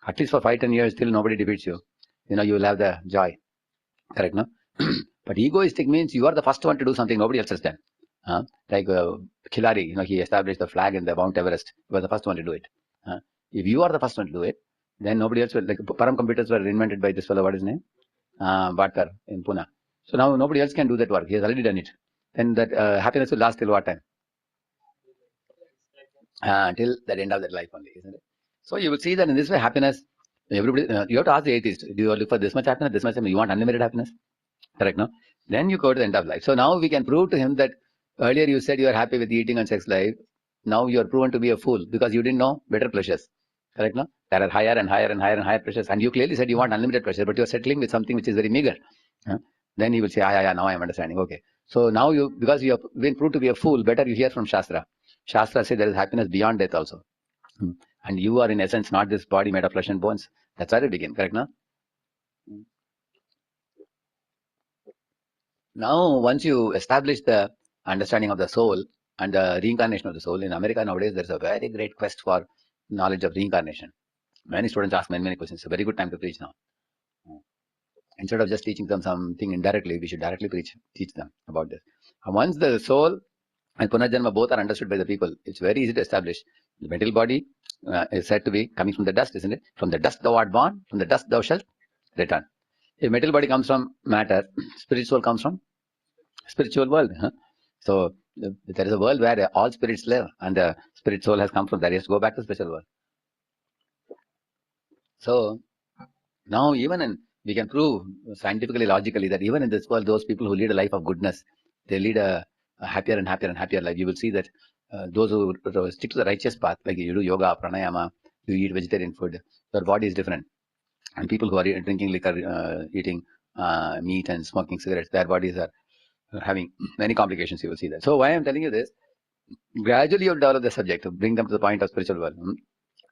S1: At least for 5-10 years, still nobody defeats you. You will have the joy. Correct, no? But egoistic means you are the first one to do something nobody else has done. Like Khilari, he established the flag in the Mount Everest. He was the first one to do it. If you are the first one to do it, then nobody else will. Like Param computers were invented by this fellow, what is his name? Bhatkar in Pune. So now nobody else can do that work. He has already done it. Then that happiness will last till what time? Till the end of that life only, isn't it? So you will see that in this way, happiness, everybody, you have to ask the atheist, do you look for this much happiness, this much happiness? You want unlimited happiness? Correct, no? Then you go to the end of life. So now we can prove to him that earlier you said you are happy with eating and sex life. Now you are proven to be a fool because you didn't know better pleasures. Correct, no? There are higher and higher and higher and higher pleasures. And you clearly said you want unlimited pleasure, but you are settling with something which is very meager. Then he will say, yeah, now I am understanding. Okay. So now because you have been proved to be a fool, better you hear from Shastra. Shastra says there is happiness beyond death also. And you are in essence not this body made of flesh and bones. That's where it begins, correct, no? Now, once you establish the understanding of the soul and the reincarnation of the soul, in America nowadays there's a very great quest for knowledge of reincarnation. Many students ask many questions. It's a very good time to preach now. Instead of just teaching them something indirectly, we should directly teach them about this. And once the soul and Punarjanma both are understood by the people, it's very easy to establish. The material body is said to be coming from the dust, isn't it? From the dust thou art born, from the dust thou shalt return. If material body comes from matter, spiritual comes from spiritual world. So there is a world where all spirits live, and the spirit soul has come from there. He has to go back to the spiritual world. So Now we can prove scientifically, logically that even in this world, those people who lead a life of goodness, they lead a happier and happier and happier life. You will see that those who stick to the righteous path, like you do yoga, pranayama, you eat vegetarian food, your body is different. And people who are drinking liquor, eating meat and smoking cigarettes, their bodies are having many complications. You will see that. So why I'm telling you this, gradually you develop the subject to bring them to the point of spiritual world.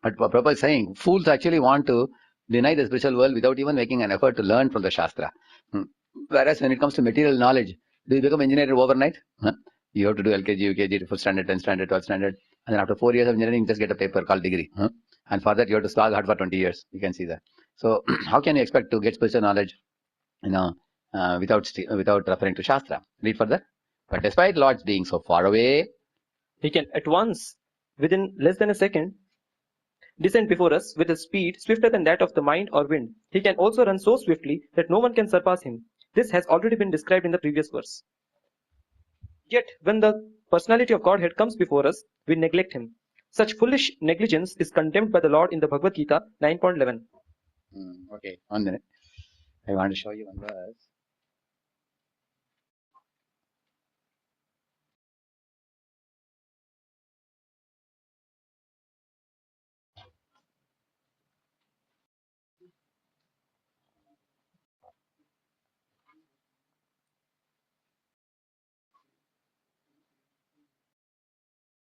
S1: But Prabhupada is saying, fools actually want to deny the spiritual world without even making an effort to learn from the Shastra. Whereas when it comes to material knowledge, do you become engineer overnight? You have to do LKG, UKG, full standard, 10 standard, 12 standard. And then after 4 years of engineering, you just get a paper called degree. And for that, you have to slog hard for 20 years. You can see that. So how can you expect to get spiritual knowledge, without referring to Shastra? Read further. But despite Lord being so far away,
S6: he can at once, within less than a second, descend before us with a speed swifter than that of the mind or wind. He can also run so swiftly that no one can surpass him. This has already been described in the previous verse. Yet, when the personality of Godhead comes before us, we neglect him. Such foolish negligence is condemned by the Lord in the Bhagavad Gita 9.11.
S1: Okay, 1 minute. I want to show you one verse.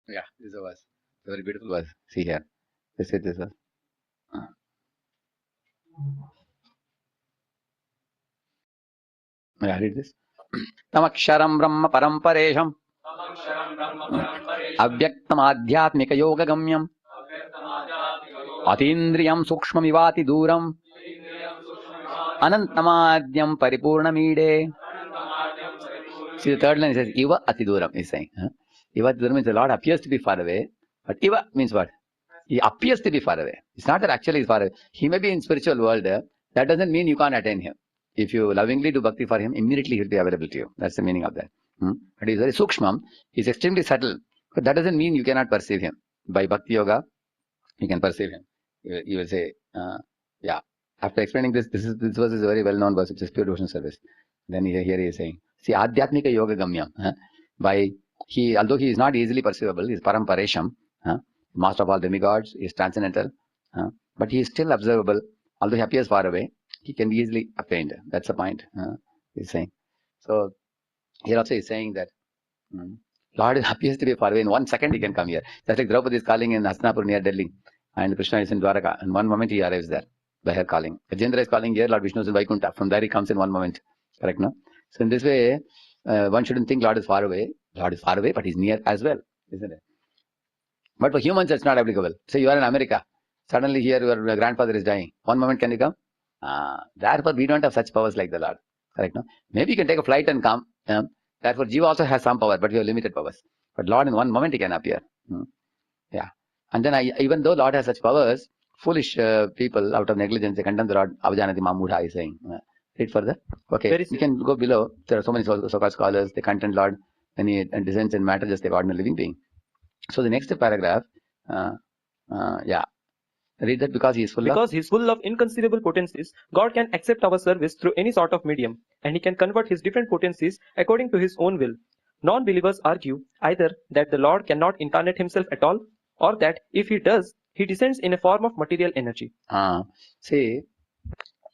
S1: Yeah, this is a verse. It's a very beautiful verse. See here. This is this verse. Yeah, read this. Tamaksharam Brahma Paramparesham Avyaktam Adhyatmika Yoga Gamyam Atindriyam Sukshmamivati Duram Anantamadyam Paripurnamide. See the third line, it says Iva Atiduram, is saying. Iva Atiduram means the Lord appears to be far away. But Iva means what? He appears to be far away. It's not that actually he's far away. He may be in spiritual world. That doesn't mean you can't attain him. If you lovingly do bhakti for him, immediately he'll be available to you. That's the meaning of that. But he's very sukshmam. He's extremely subtle. But that doesn't mean you cannot perceive him. By bhakti yoga, you can perceive him. You will say, yeah. After explaining this verse is a very well-known verse. It's just pure devotional service. Then here he is saying, see, Adhyatmika Yoga Gamyam. Although he is not easily perceivable, he is Paramparesham, master of all demigods, he is transcendental, but he is still observable. Although he appears far away, he can be easily attained. That's the point he's saying. So here also he's saying that Lord appears to be far away. In 1 second he can come here. Just like Draupadi is calling in Hastinapur near Delhi, and Krishna is in Dwaraka. In 1 moment he arrives there by her calling. Gajendra is calling here, Lord Vishnu is in Vaikuntha. From there he comes in 1 moment. Correct, no? So in this way, one shouldn't think Lord is far away. Lord is far away, but he's near as well, isn't it? But for humans, it's not applicable. Say you are in America. Suddenly here your grandfather is dying. 1 moment can you come? Therefore, we don't have such powers like the Lord. Correct, no? Maybe you can take a flight and come. Therefore, Jiva also has some power, but we have limited powers. But Lord, in 1 moment, he can appear. Yeah. And then, even though Lord has such powers, foolish people, out of negligence, they condemn the Lord. Avajanati Mamudha is saying. Read further. Okay, you can go below. There are so many so-called scholars. They contend Lord when he descends in matter just like ordinary living being. So the next paragraph, read that. Because he is full
S6: of inconceivable potencies, God can accept our service through any sort of medium, and he can convert his different potencies according to his own will. Non-believers argue either that the Lord cannot incarnate himself at all, or that if he does, he descends in a form of material energy.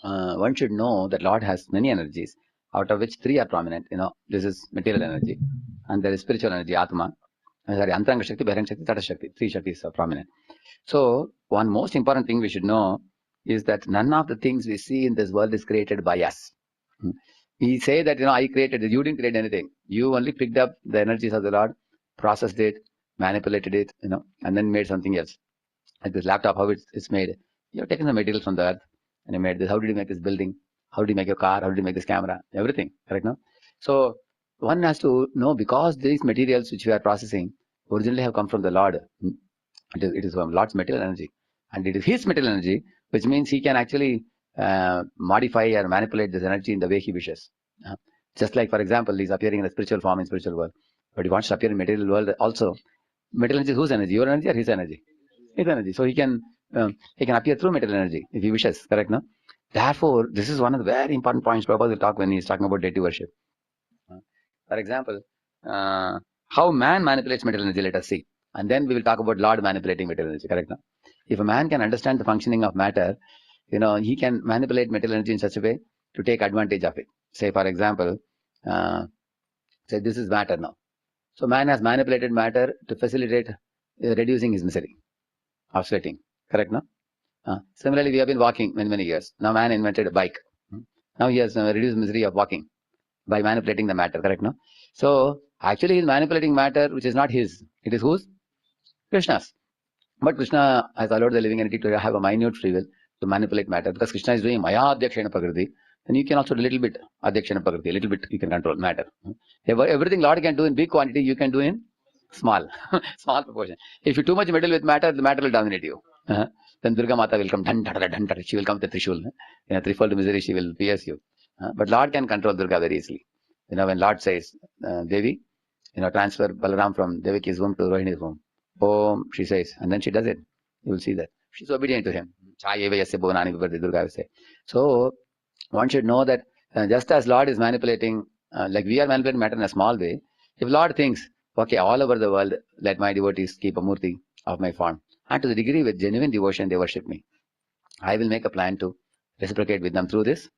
S1: One should know that Lord has many energies, out of which 3 are prominent. This is material energy, and there is spiritual energy, Atma. Antaranga Shakti, Bahiranga Shakti, Tata Shakti. 3 Shaktis are prominent. So, one most important thing we should know is that none of the things we see in this world is created by us. We say that, I created it. You didn't create anything. You only picked up the energies of the Lord, processed it, manipulated it, and then made something else. Like this laptop, how it's made. You have taken the materials from the earth and you made this. How did you make this building? How did you make your car? How did you make this camera? Everything. Correct, no? So, one has to know, because these materials which we are processing originally have come from the Lord. It is from Lord's material energy. And it is his material energy, which means he can actually modify or manipulate this energy in the way he wishes. Just like, for example, he's appearing in a spiritual form in spiritual world. But he wants to appear in material world also. Material energy is whose energy? Your energy or his energy? His energy. So he can appear through material energy if he wishes. Correct, no? Therefore, this is one of the very important points Prabhupada will talk when he is talking about deity worship. For example, how man manipulates material energy, let us see. And then we will talk about Lord manipulating material energy, correct? No? If a man can understand the functioning of matter, he can manipulate material energy in such a way to take advantage of it. Say, for example, say this is matter now. So man has manipulated matter to facilitate reducing his misery of sweating, correct? No? Similarly, we have been walking many years. Now man invented a bike. Now he has reduced misery of walking by manipulating the matter, correct? No? So actually he is manipulating matter which is not his. It is whose? Krishna's. But Krishna has allowed the living entity to have a minute free will to manipulate matter, because Krishna is doing Maya Adhyakshena Prakriti. Then you can also do a little bit Adhyakshena Prakriti, a little bit you can control matter. Everything Lord can do in big quantity, you can do in small, small proportion. If you too much meddle with matter, the matter will dominate you. Then Durga Mata will come, she will come with the Trishul. In a threefold misery, she will pierce you. But Lord can control Durga very easily. When Lord says, Devi, transfer Balaram from Devaki's womb to Rohini's womb. Om, she says, and then she does it. You will see that. She's obedient to him. Durga will say. So, one should know that just as Lord is manipulating, like we are manipulating matter in a small way, if Lord thinks, okay, all over the world, let my devotees keep a murti of my form, and to the degree with genuine devotion they worship me, I will make a plan to reciprocate with them through this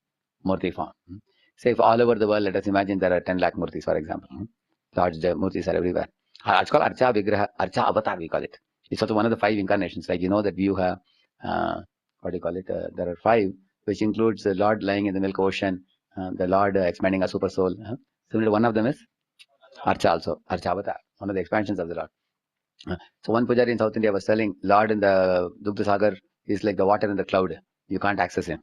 S1: murti form. Say if all over the world, let us imagine there are 10 lakh murtis, for example. Lord's murtis are everywhere. It's called Archa Vigraha, Archa Avatar, we call it. It's also one of the 5 incarnations. Like that you have, what do you call it? There are 5, which includes the Lord lying in the milk ocean, the Lord expanding a super soul. Similarly, one of them is Archa also, Archa Avatar, one of the expansions of the Lord. So one pujari in South India was telling, Lord in the Dugdha Sagar is like the water in the cloud. You can't access him.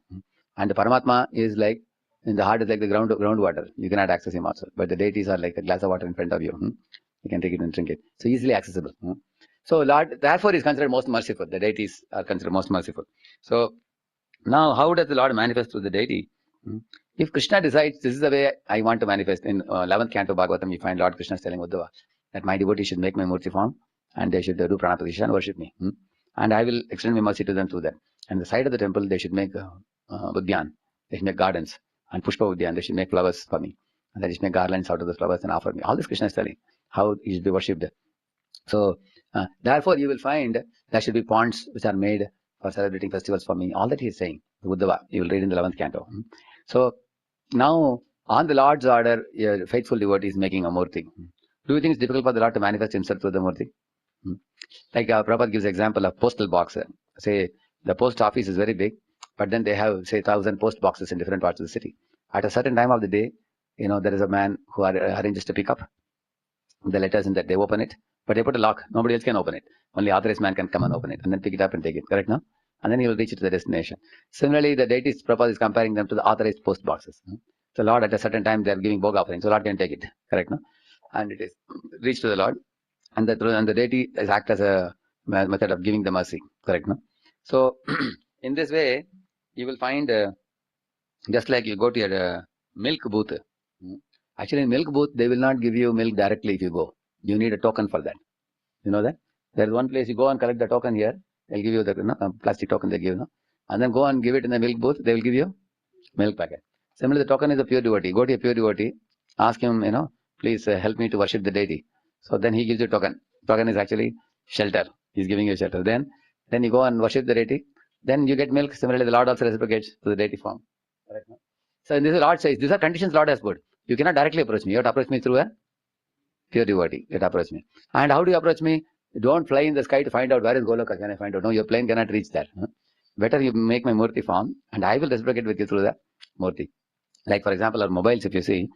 S1: And the Paramatma is like, in the heart is like the groundwater. You cannot access him also. But the deities are like a glass of water in front of you. You can take it and drink it. So easily accessible. So Lord, therefore, is considered most merciful. The deities are considered most merciful. So now, how does the Lord manifest through the deity? If Krishna decides, this is the way I want to manifest, in 11th canto Bhagavatam, you find Lord Krishna telling Uddhava that my devotees should make my murti form and they should do pranapratisha and worship me. And I will extend my mercy to them through that. And the side of the temple, they should make Udyan. They should make gardens. And Pushpa Udyan, they should make flowers for me. And they should make garlands out of the flowers and offer me. All this Krishna is telling how he should be worshipped. So, therefore, you will find there should be ponds which are made for celebrating festivals for me. All that he is saying, Uddhava, you will read in the 11th canto. So, now, on the Lord's order, a faithful devotee is making a murti. Do you think it's difficult for the Lord to manifest himself through the murti? Like Prabhupada gives example of postal box. Say, the post office is very big, but then they have, say, 1,000 post boxes in different parts of the city. At a certain time of the day, there is a man who arranges to pick up the letters in that they open it, but they put a lock. Nobody else can open it. Only authorized man can come and open it and then pick it up and take it. Correct, no? And then he will reach it to the destination. Similarly, the deities, Prabhupada is comparing them to the authorized post boxes. So Lord, at a certain time, they are giving bhog offering. So Lord can take it. Correct, no? And it is reached to the Lord. And the deity is act as a method of giving the mercy. Correct, no? So, in this way, you will find, just like you go to your milk booth. Actually, in milk booth, they will not give you milk directly if you go. You need a token for that. You know that? There is one place you go and collect the token here. They'll give you the plastic token they give, and then go and give it in the milk booth. They will give you milk packet. Similarly, the token is a pure devotee. Go to a pure devotee, ask him, please help me to worship the deity. So then he gives you token. Token is actually shelter. He's giving you shelter. Then you go and worship the deity. Then you get milk. Similarly, the Lord also reciprocates to the deity form. Correct? So in this, the Lord says, these are conditions Lord has put. You cannot directly approach me. You have to approach me through a pure devotee. You have to approach me. And how do you approach me? Don't fly in the sky to find out where is Goloka. Can I find out? No, your plane cannot reach there. Better you make my murti form, and I will reciprocate with you through the murti. Like for example, our mobiles, if you see,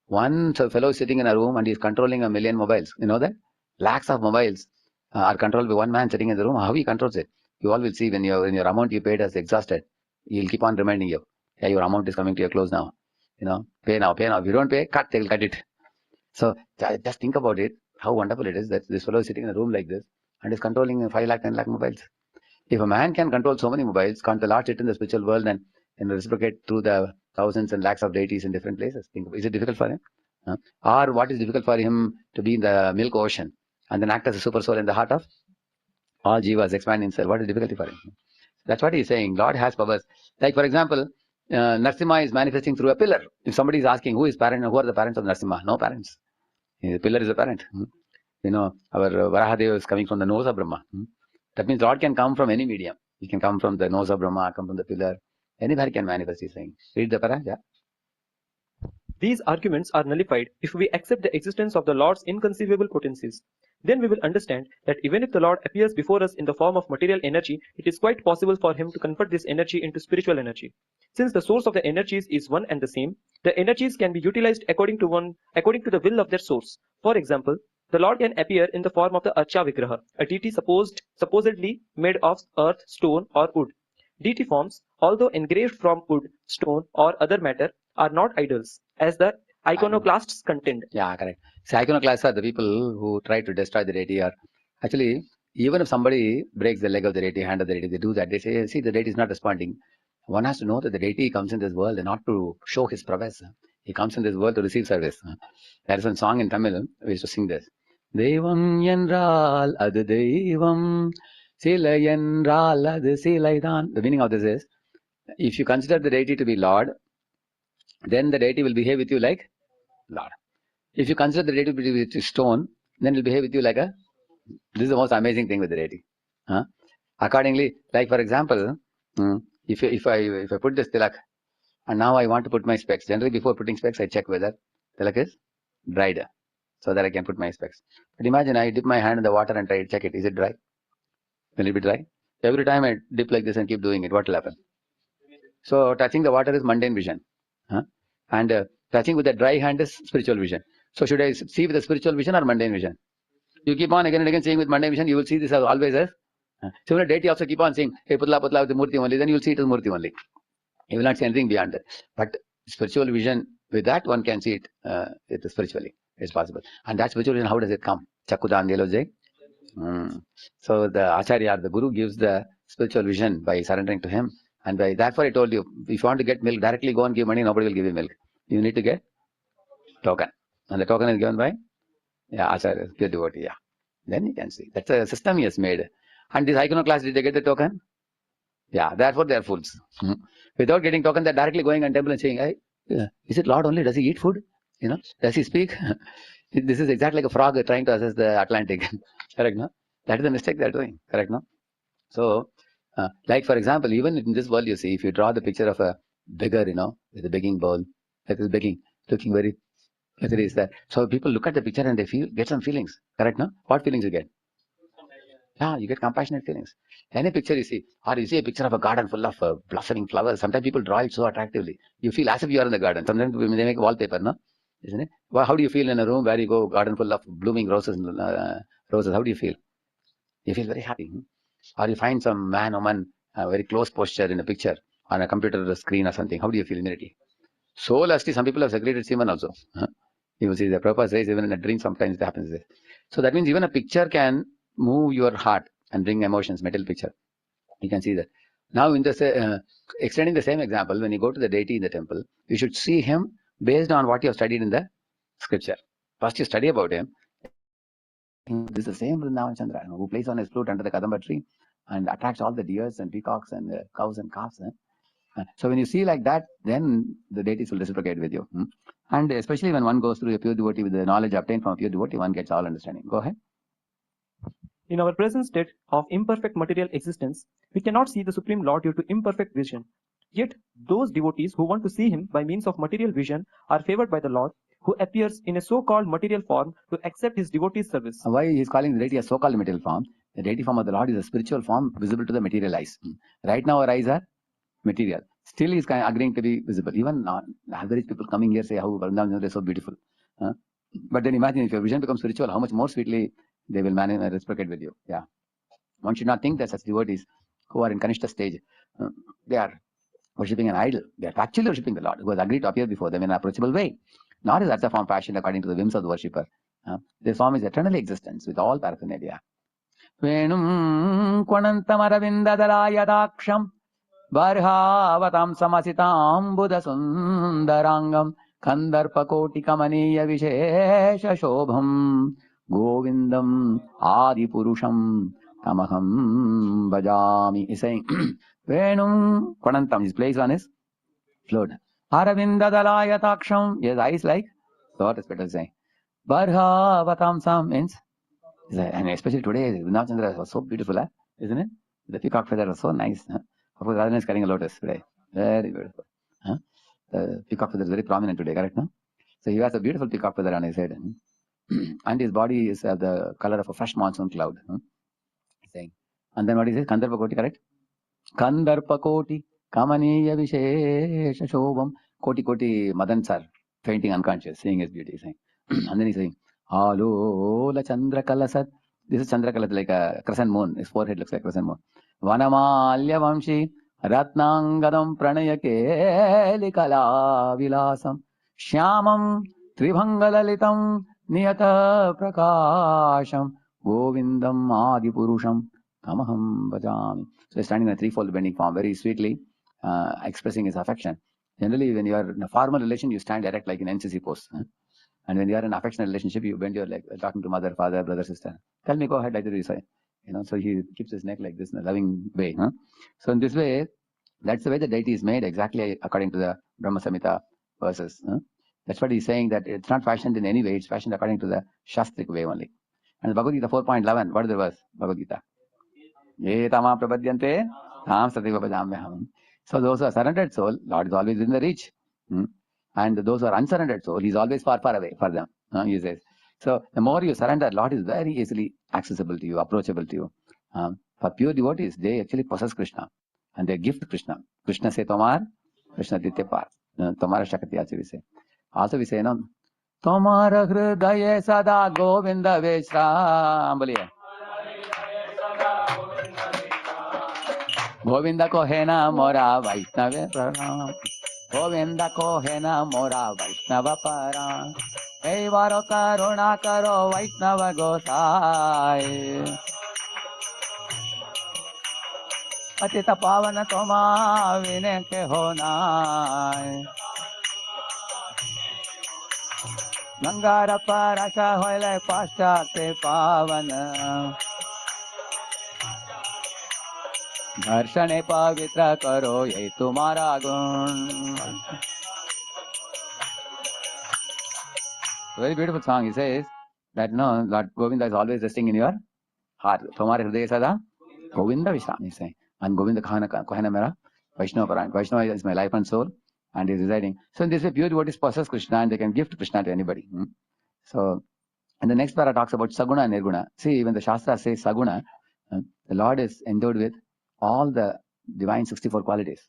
S1: one fellow is sitting in a room and he is controlling 1 million mobiles. You know that? Lakhs of mobiles are controlled by one man sitting in the room. How he controls it? You all will see when your amount you paid is exhausted. He'll keep on reminding you, hey, your amount is coming to your close now. Pay now, pay now. If you don't pay, they will cut it. So just think about it, how wonderful it is that this fellow is sitting in a room like this and is controlling 5 lakh, 10 lakh mobiles. If a man can control so many mobiles, can't the Lord sit in the spiritual world and reciprocate through the thousands and lakhs of deities in different places? Is it difficult for him? Or what is difficult for him to be in the milk ocean and then act as a super soul in the heart of all jivas, expand himself? What is difficulty for him? That's what he's saying. Lord has powers. Like, for example, Narasimha is manifesting through a pillar. If somebody is asking who is parent, who are the parents of Narasimha? No parents. The pillar is a parent. You know, our Varahadeva is coming from the nose of Brahma. That means Lord can come from any medium. He can come from the nose of Brahma, come from the pillar. Anybody can manifest, he's saying. Read the para, yeah.
S6: These arguments are nullified if we accept the existence of the Lord's inconceivable potencies. Then we will understand that even if the Lord appears before us in the form of material energy, it is quite possible for him to convert this energy into spiritual energy. Since the source of the energies is one and the same, the energies can be utilized according to the will of their source. For example, the Lord can appear in the form of the Archa Vigraha, a deity supposedly made of earth, stone, or wood. Deity forms, although engraved from wood, stone, or other matter, are not idols, as the iconoclasts contend.
S1: Yeah, correct. So iconoclasts are the people who try to destroy the deity. Or actually, even if somebody breaks the leg of the deity, hand of the deity, they do that. They say, see, the deity is not responding. One has to know that the deity comes in this world and not to show his prowess. He comes in this world to receive service. There is one song in Tamil, we used to sing this. Devam yendral adu devam, silai yendral adu silaidan. The meaning of this is, if you consider the deity to be Lord, then the deity will behave with you like Lord. If you consider the deity to be with stone, then it will behave with you like a... This is the most amazing thing with the deity. Accordingly, like for example, if I put this tilak, and now I want to put my specs. Generally, before putting specs, I check whether tilak is dried, so that I can put my specs. But imagine I dip my hand in the water and try to check it. Is it dry? Will it be dry? Every time I dip like this and keep doing it, what will happen? So touching the water is mundane vision. And touching with the dry hand is spiritual vision. So should I see with the spiritual vision or mundane vision? You keep on again and again seeing with mundane vision, you will see this as always as... Similar deity also keep on saying, hey, putla with the murti only, then you will see it as murti only. You will not see anything beyond that. But spiritual vision, with that one can see it spiritually. It's possible. And that spiritual vision, how does it come? Chakudan Delojay. So the Acharya, the Guru, gives the spiritual vision by surrendering to him. And by therefore I told you, if you want to get milk, directly go and give money, nobody will give you milk. You need to get token. And the token is given by Acharya, pure devotee. Yeah. Then you can see. That's a system he has made. And this iconoclast, did they get the token? Yeah, therefore they are fools. Without getting token, they're directly going on temple and saying, hey, is it Lord only? Does he eat food? Does he speak? This is exactly like a frog trying to assess the Atlantic. Correct, no? That is the mistake they're doing. Correct, no? So, like for example, even in this world, you see, if you draw the picture of a beggar, with a begging bowl, like this begging, looking very, like it is that. So people look at the picture and they get some feelings. Correct, no? What feelings you get? Yeah, you get compassionate feelings. Any picture you see, or you see a picture of a garden full of blossoming flowers. Sometimes people draw it so attractively. You feel as if you are in the garden. Sometimes they make a wallpaper, no? Isn't it? Well, how do you feel in a room where you go, garden full of blooming roses? How do you feel? You feel very happy. Or you find some man, woman, very close posture in a picture on a computer screen or something. How do you feel immediately? So lusty, some people have secreted semen also. You will see the purpose says even in a dream sometimes it happens. So that means even a picture can move your heart and bring emotions, mental picture. You can see that. Now in this, extending the same example, when you go to the deity in the temple, you should see him based on what you have studied in the scripture. First you study about him. This is the same Vrindavan Chandra who plays on his flute under the Kadamba tree and attracts all the deers and peacocks and cows and calves. So when you see like that, then the deities will reciprocate with you. And especially when one goes through a pure devotee with the knowledge obtained from a pure devotee, one gets all understanding. Go ahead.
S6: In our present state of imperfect material existence, we cannot see the Supreme Lord due to imperfect vision. Yet, those devotees who want to see him by means of material vision are favored by the Lord, who appears in a so-called material form to accept his devotee's service.
S1: Why he is calling the deity a so-called material form? The deity form of the Lord is a spiritual form visible to the material eyes. Right now our eyes are material. Still he is agreeing to be visible. Even average people coming here say how Vrindavan Chandra is so beautiful. But then imagine if your vision becomes spiritual, how much more sweetly they will manage and reciprocate with you. Yeah. One should not think that such devotees who are in Kanishta stage, they are worshipping an idol. They are actually worshipping the Lord, who has agreed to appear before them in an approachable way. Nor is Artha form fashioned according to the whims of the worshipper. This form is eternally existence with all paraphernalia. Venum Kwanantamaravindadarayadaksham Varhavatam Samasitam Buddha Sundarangam Kandarpakoti Kamaniya Vishesha Shobham Govindam Adi Purusham tamaham bhajami. He's saying, Venum Kvanantam. His place one is flute. Aravinda dalaya taksham. He has eyes like lotus petals saying. Barha vatamsam means, and especially today, Vrindavan Chandra was so beautiful, isn't it? The peacock feather was so nice. Of course, Radhan is carrying a lotus today. Very beautiful. The peacock feather is very prominent today, correct? No? So he has a beautiful peacock feather on his head. And his body is the color of a fresh monsoon cloud. Saying. And then what is it? Kandarpa Koti, correct? Kandarpa Koti, Kamaniya Vishesha Shobham. Koti Madans are fainting unconscious, seeing his beauty. Saying. And then he's saying, Alola Chandra Kalasat. This is Chandra Kalasat, like a crescent moon. His forehead looks like a crescent moon. Vanamalya Vamshi, Ratnangadam Pranayake Likala Vilasam, Shyamam Tribhangalalitam Niyata Prakasham, Govindam Adipurusham, Tamaham Bhajami. So he's standing in a threefold bending form, very sweetly expressing his affection. Generally, when you are in a formal relation, you stand erect like in NCC pose. And when you are in an affectionate relationship, you bend your leg, talking to mother, father, brother, sister. Tell me, go ahead, like that you say. So he keeps his neck like this in a loving way. So in this way, that's the way the deity is made, exactly according to the Brahma Samhita verses. That's what he's saying, that it's not fashioned in any way, it's fashioned according to the Shastric way only. And the Bhagavad Gita 4.11, what is the verse? Bhagavad Gita. Ye tama prapadyante, tam sativa bhajamyaham. So those who are surrendered soul, Lord is always in the reach. And those who are unsurrendered soul, he's always far, far away for them. He says. So the more you surrender, Lord is very easily accessible to you, approachable to you. For pure devotees, they actually possess Krishna. And they gift Krishna. Krishna say Tomar, Krishna Ditya Par. Tomara Shakti also we say. Also we say, no, Tomara Hridaya Sada Govinda Veshram. Boliye. Govinda ko hai na mora Vaishnava Pranam. Govinda ko hai na mora Vaishnava Param. Hey varo karuna karo Vaishnava Gosai. Patita pavana toma vine ke honai. Gangara parasha hoile paschate pavana. Darshane pavitra karo ye tumhara gun. Very beautiful song. He says that no, Lord Govinda is always resting in your heart. Tomare hridaya sada Govinda Vishram. He's saying. And Govinda Kohana Mera Vaishnava Paran. Vaishnava is my life and soul, and is residing. So in this way, pure devotees possess Krishna, and they can gift Krishna to anybody. So, and the next para talks about Saguna and Nirguna. See, when the Shastra says Saguna, the Lord is endowed with all the divine 64 qualities.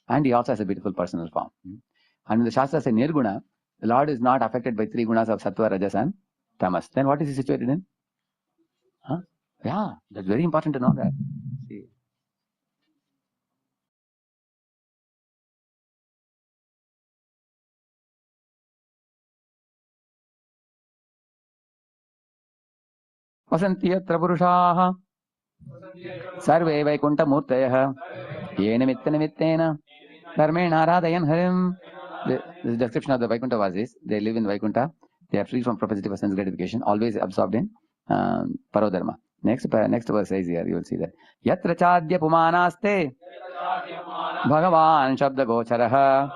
S1: And he also has a beautiful personal form. And when the Shastra says Nirguna, the Lord is not affected by three gunas of Sattva, Rajas and Tamas. Then what is he situated in? Yeah, that's very important to know that. See. Vasanti yatra purushaha sarve vaikuntamurtayah ye nimitta nimittena dharmena radhayan harim. The description of the Vaikuntha was this: they live in Vaikuntha, they are free from propensity for sense gratification, always absorbed in parodharma. Next verse says here, you will see that yatra chadya pumanaste bhagavan shabda gocharaha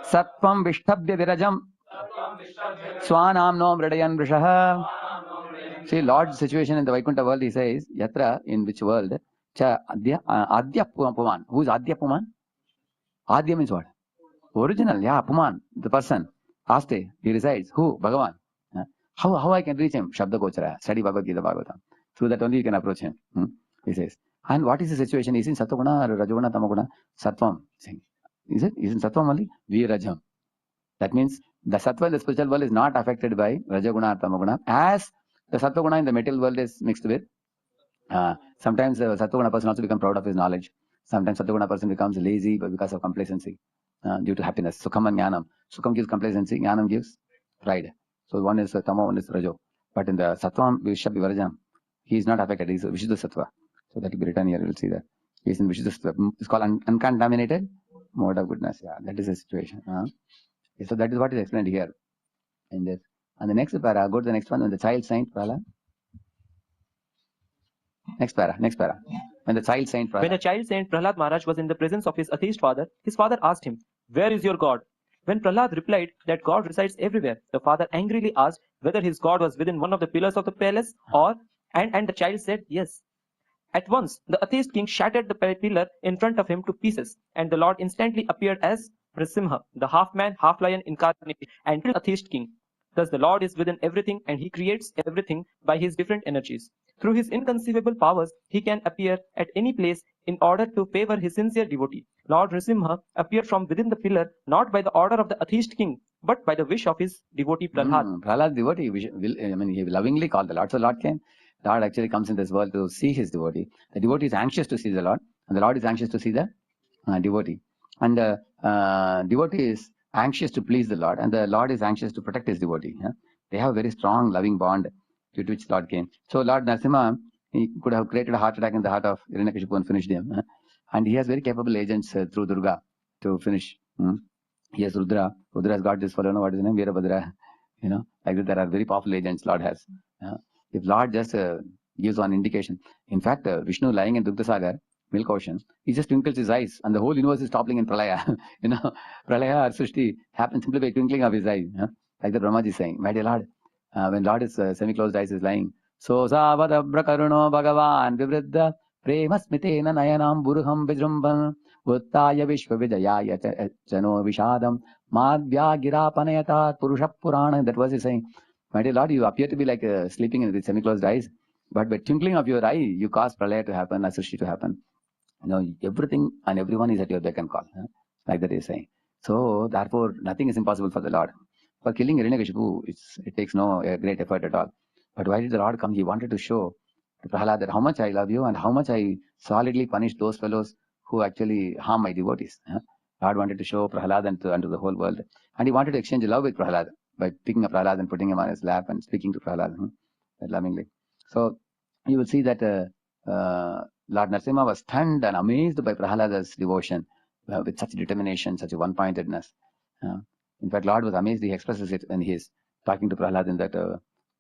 S1: sattvam vishtabhya virajam swanam no mridayan vrishaha. See, Lord's situation in the Vaikuntha world, he says, yatra, in which world? Cha adya puman. Who is adya puman? Adya means what? Original, yeah, puman, the person. Aste, he resides. Who? Bhagavan. How I can reach him? Shabda Gochara. Study Bhagavad Gita Bhagavatam. Through that only you can approach him. He says. And what is the situation? Is in Sattva-guna, Rajoguna, Tamaguna? Sattvam. Is it? Is in Sattvam only? Virajam. That means the Sattva in the spiritual world is not affected by Rajoguna or Tamaguna, as the Sattva-guna in the material world is mixed with. Sometimes the Sattva-guna person also becomes proud of his knowledge. Sometimes Sattva-guna person becomes lazy because of complacency, due to happiness. Sukham and Jnanam. Sukham gives complacency, Jnanam gives pride. So one is Tamo, one is Rajo. But in the Sattvam, Vishya Vivarajam, he is not affected. He is Vishuddha Sattva. So that will be written here. You will see that. He is in Vishuddha Sattva. It's called uncontaminated mode of goodness. Yeah, that is the situation. So that is what is explained here in this. And the next para, go to the next one, the child saint, Prala. Next para. When the child saint
S6: When a
S1: Prahlad.
S6: child saint Prahlad Maharaj was in the presence of his atheist father, his father asked him, "Where is your God?" When Prahlad replied that God resides everywhere, the father angrily asked whether his God was within one of the pillars of the palace and the child said yes. At once, the atheist king shattered the pillar in front of him to pieces, and the Lord instantly appeared as Nrsimha, the half-man, half-lion incarnate, and killed the atheist king. Thus, the Lord is within everything, and he creates everything by his different energies. Through his inconceivable powers, he can appear at any place in order to favor his sincere devotee. Lord Nrsimha appeared from within the pillar, not by the order of the atheist king, but by the wish of his devotee Prahlad.
S1: Prahlad devotee, he lovingly called the Lord. So Lord came. Lord actually comes in this world to see his devotee. The devotee is anxious to see the Lord, and the Lord is anxious to see the devotee. And devotee is anxious to please the Lord, and the Lord is anxious to protect his devotee. They have a very strong, loving bond due to which Lord came. So Lord Narasimha, he could have created a heart attack in the heart of Hiranyakashipu and finished him. And he has very capable agents through Durga to finish. He has Rudra. Rudra has got this fellow, what is his name? Veerabhadra. Like that, there are very powerful agents Lord has. If Lord just gives one indication. In fact, Vishnu lying in Dugdha Sagar, milk ocean, he just twinkles his eyes and the whole universe is toppling in Pralaya. Pralaya or Srishti happens simply by twinkling of his eyes. Like the Brahmaji is saying, my dear Lord, when Lord is semi-closed eyes is lying. So savadabra karuno bhagavan vivriddha premasmitena nayanam buruham vijrumban uttaya vishvavijayaya chano vishadam madhyagirapanayata purusha purana. That was he saying. My dear Lord, you appear to be like sleeping with semi-closed eyes, but by twinkling of your eye, you cause pralaya to happen, asrushti to happen. Everything and everyone is at your beck and call. Like that he is saying. So, therefore, nothing is impossible for the Lord. For killing Hiranyakashipu, it takes no great effort at all. But why did the Lord come? He wanted to show to Prahlad that how much I love you and how much I solidly punish those fellows who actually harm my devotees. Lord wanted to show Prahlad and to the whole world. And he wanted to exchange love with Prahlad by picking up Prahlad and putting him on his lap and speaking to Prahlad lovingly. So, you will see that Lord Narasimha was stunned and amazed by Prahlada's devotion with such determination, such a one-pointedness. In fact, Lord was amazed. He expresses it when he is talking to Prahlad in that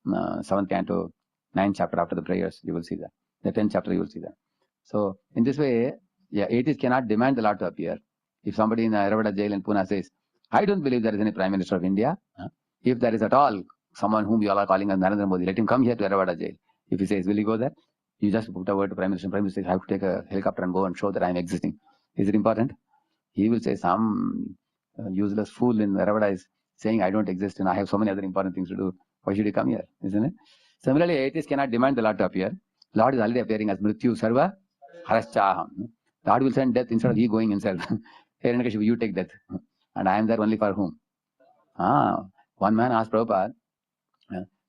S1: 7th canto, 9th chapter after the prayers. You will see that. The 10th chapter, you will see that. So, in this way, atheists cannot demand the Lord to appear. If somebody in Aravada jail in Pune says, I don't believe there is any Prime Minister of India. If there is at all someone whom you all are calling as Narendra Modi, let him come here to Aravada jail. If he says, will he go there? You just put a word to Prime Minister. Prime Minister says, I have to take a helicopter and go and show that I am existing. Is it important? He will say, some useless fool in Aravada is saying, I don't exist and I have so many other important things to do. Why should he come here? Isn't it? Similarly, atheists cannot demand the Lord to appear. Lord is already appearing as Mrityu Sarva Haraschaham. Lord will send death instead of he going himself. Hey, Hiranyakashipu, you take death. And I am there only for whom? One man asked Prabhupada,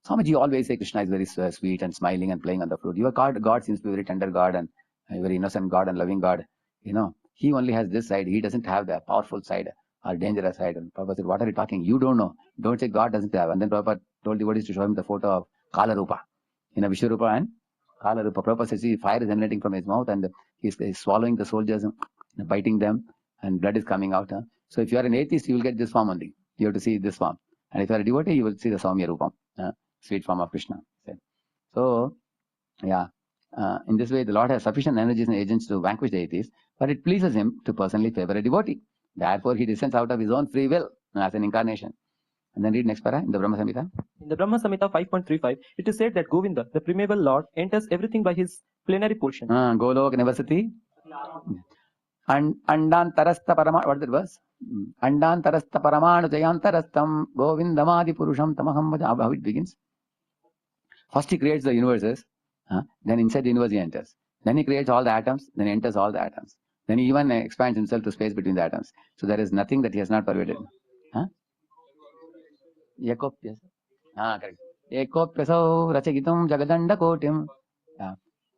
S1: Swamiji always say Krishna is very sweet and smiling and playing on the flute. Your God seems to be a very tender God and a very innocent God and loving God. He only has this side. He doesn't have the powerful side or dangerous side. And Prabhupada said, what are you talking? You don't know. Don't say God doesn't have. And then Prabhupada told devotees to show him the photo of Kala Rupa. Vishwarupa and Kala Rupa. Prabhupada says, see, fire is emanating from his mouth and he's swallowing the soldiers and biting them and blood is coming out. So if you are an atheist, you will get this form only. You have to see this form. And if you are a devotee, you will see the Saumya Rupam. Sweet form of Krishna. So, in this way, the Lord has sufficient energies and agents to vanquish the atheists, but it pleases him to personally favor a devotee. Therefore, he descends out of his own free will as an incarnation. And then read next para in the Brahma Samhita.
S6: In the Brahma Samhita 5.35, it is said that Govinda, the primeval Lord, enters everything by his plenary portion.
S1: Golok Nivasati. Andantarastha Parama. What is that verse? Andantarastha Paramanu Jayantarastam Govindamadi Purusham Tamaham Bhaja. How it begins? First he creates the universes, then inside the universe he enters. Then he creates all the atoms, then he enters all the atoms. Then he even expands himself to space between the atoms. So there is nothing that he has not pervaded. Ekopyas. Correct. Ekopyasau rachagitum jagadanda kotim.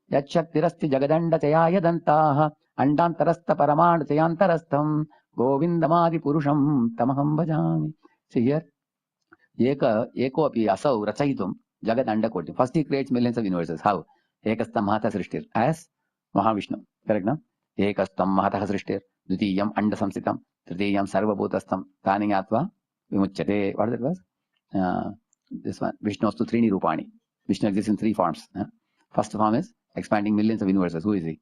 S1: Yachaktirasti jagadanda chayaya dantaha. Andantarastha paramanu chayantarastham. Govindamadi purusham tamaham bhajami. See here. Eko api asau rachagitum. Jagat Andakoti. First he creates millions of universes. How? Ekastam Mahata Srishtir. As Mahavishnu. Correct, no? Ekastam Mahata Srishtir. Dutiyam Anda Samsitam. Tritiyam Sarva Bhutastam. Tani Atva Vimuchate. What is that verse? This one. Vishnu Astu Trini Rupani. Vishnu exists in 3 forms. First form is expanding millions of universes. Who is he?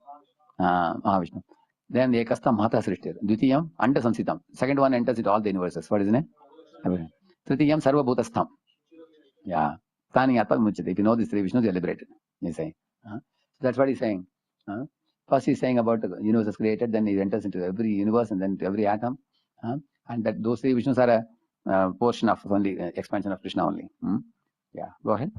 S1: Mahavishnu. Then Ekastam Mahata Srishtir. Dvitiyam Anda Samsitam. Second one enters into all the universes. What is his name? Tritiyam Sarva Bhutastham. Yeah. Stani Atma Muchate. If you know these three Vishnus, you are liberated. He's saying. So that's what he's saying. First he's saying about the universe is created, then he enters into every universe and then into every atom. And that those three Vishnus are a portion of only expansion of Krishna only. Yeah, go ahead.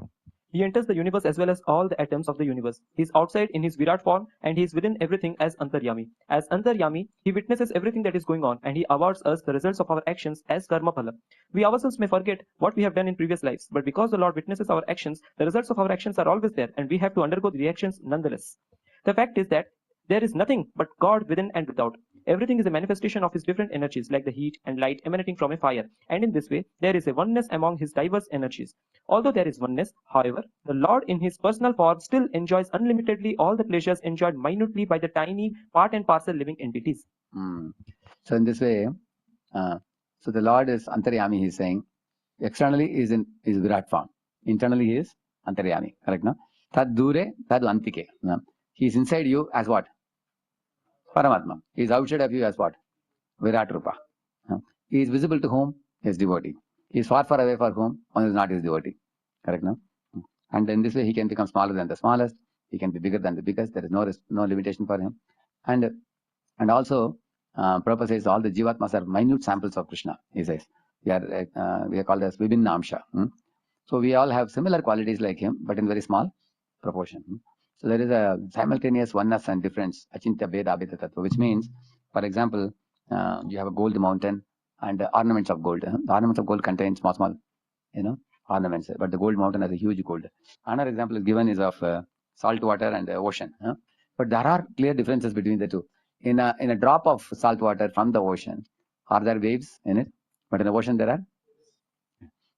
S6: He enters the universe as well as all the atoms of the universe. He is outside in his Virat form and he is within everything as Antaryami. As Antaryami, he witnesses everything that is going on and he awards us the results of our actions as Karma Phala. We ourselves may forget what we have done in previous lives, but because the Lord witnesses our actions, the results of our actions are always there and we have to undergo the reactions nonetheless. The fact is that there is nothing but God within and without. Everything is a manifestation of his different energies like the heat and light emanating from a fire, and in this way there is a oneness among his diverse energies. Although there is oneness, however, the Lord in his personal form still enjoys unlimitedly all the pleasures enjoyed minutely by the tiny part and parcel living entities.
S1: So in this way, so the Lord is Antaryami, he is saying. Externally is in his Virat form. Internally he is Antaryami. Correct, no? Tad dure, tad antike. He is inside you as what? Paramatma. He is outside of you as what? Virat Rupa. He is visible to whom? His devotee. He is far, far away from whom? One is not his devotee. Correct, no? And in this way, he can become smaller than the smallest. He can be bigger than the biggest. There is no limitation for him. And also, Prabhupada says all the Jivatmas are minute samples of Krishna. He says we are called as Vibhinna Amsha. So we all have similar qualities like him, but in very small proportion. So there is a simultaneous oneness and difference, achintya beda abheda tattva, which means, for example, you have a gold mountain and ornaments of gold. The ornaments of gold contain small, ornaments, but the gold mountain has a huge gold. Another example is given is of salt water and ocean. But there are clear differences between the two. In a drop of salt water from the ocean, are there waves in it? But in the ocean there are.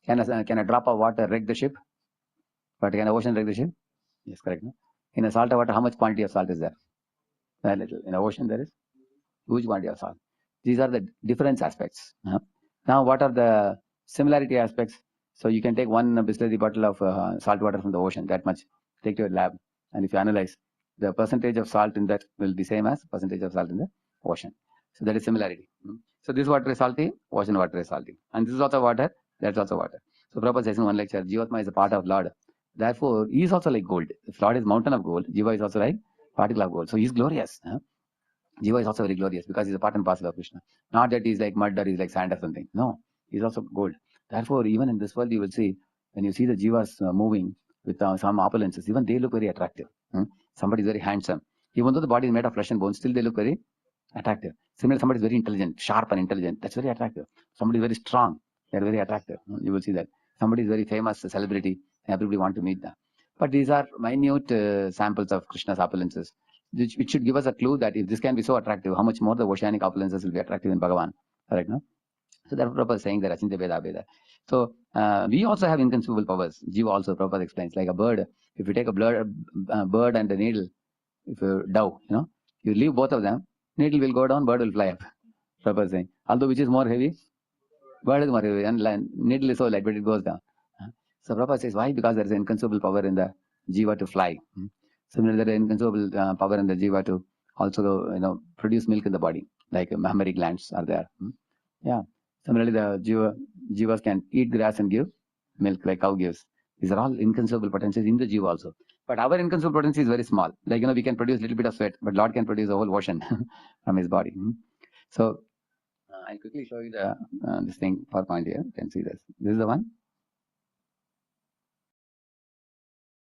S1: Can a drop of water wreck the ship? But can the ocean wreck the ship? Yes, correct. No? In a salt water, how much quantity of salt is there? Very little. In the ocean, there is huge quantity of salt. These are the difference aspects. Now, what are the similarity aspects? So you can take one Bisleri bottle of salt water from the ocean, that much, take to your lab, and if you analyze, the percentage of salt in that will be same as percentage of salt in the ocean. So that is similarity. So this water is salty, ocean water is salty, and this is also water, that's also water. So Prabhupada says in one lecture, Jivatma is a part of Lord. Therefore, he is also like gold. If Lord is mountain of gold, Jiva is also like particle of gold. So he is glorious. Jiva is also very glorious because he is a part and parcel of Krishna. Not that he is like mud or he is like sand or something. No, he is also gold. Therefore, even in this world, you will see, when you see the Jivas moving with some opulences, even they look very attractive. Somebody is very handsome. Even though the body is made of flesh and bone, still they look very attractive. Similarly, somebody is very intelligent, sharp and intelligent. That's very attractive. Somebody is very strong. They are very attractive. You will see that. Somebody is very famous, a celebrity. Everybody want to meet them. But these are minute samples of Krishna's opulences, which should give us a clue that if this can be so attractive, how much more the oceanic opulences will be attractive in Bhagavan. Correct, no? So therefore, Prabhupada is saying that Achintya Beda Abheda. So we also have inconceivable powers. Jiva also, Prabhupada explains, like a bird. If you take a bird and a needle, if you dove, you leave both of them, needle will go down, bird will fly up. Prabhupada is saying, although which is more heavy? Bird is more heavy, and needle is so light, but it goes down. So Prabhupada says, why? Because there is an inconceivable power in the Jiva to fly. Similarly, there is inconceivable power in the Jiva to also, produce milk in the body, like mammary glands are there. Yeah. Similarly, the Jivas can eat grass and give milk, like cow gives. These are all inconceivable potencies in the Jiva also. But our inconceivable potency is very small. Like, we can produce a little bit of sweat, but Lord can produce a whole ocean from his body. So, I'll quickly show you this thing, PowerPoint here. You can see this. This is the one.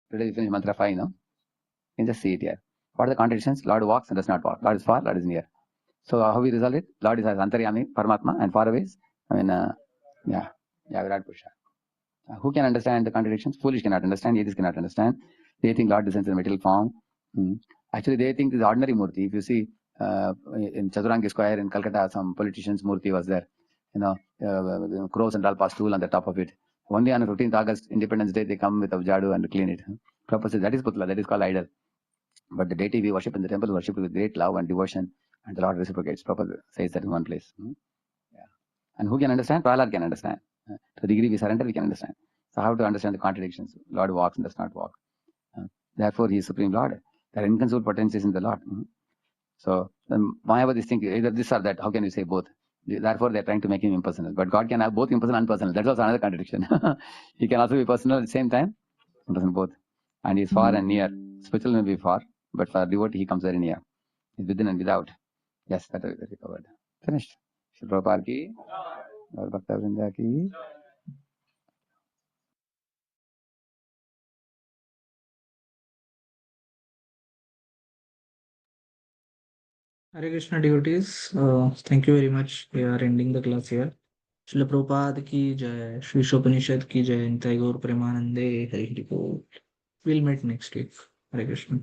S1: Today we finish mantra 5, no? You can just see it here. What are the contradictions? Lord walks and does not walk. Lord is far, Lord is near. So how we resolve it? Lord is as Antaryami, Paramatma, and far away is, Virat Purusha. Who can understand the contradictions? Foolish cannot understand, atheists cannot understand. They think Lord descends in material form. Actually, they think this is ordinary Murti. If you see in Chaturanga Square in Calcutta, some politician's Murti was there. Crows and all pass stool on the top of it. Only on 15th August, Independence Day, they come with a jadu and clean it. Prabhupada says that is Putla, that is called idol. But the deity we worship in the temple, worship with great love and devotion, and the Lord reciprocates. Prabhupada says that in one place. And who can understand? Prahlad can understand. To the degree we surrender, we can understand. So how to understand the contradictions? Lord walks and does not walk. Therefore, he is Supreme Lord. There are inconceivable potencies in the Lord. So Mayavadis think either this or that. How can you say both? Therefore, they are trying to make him impersonal. But God can have both impersonal and personal. That's also another contradiction. He can also be personal at the same time, impersonal both. And he is far and near. Spiritual may be far, but for devotee, he comes very near. He's within and without. Yes, that we covered. Finished. Shri Prabhupada ki, Gaur Bhakta Vrinda ki.
S5: Hare Krishna devotees, thank you very much. We are ending the class here. Srila Prabhupada ki jai, Shri Isopanishad ki jai, Nitai Gaur Premanande, Hari Hari Bol. We'll meet next week. Hare Krishna.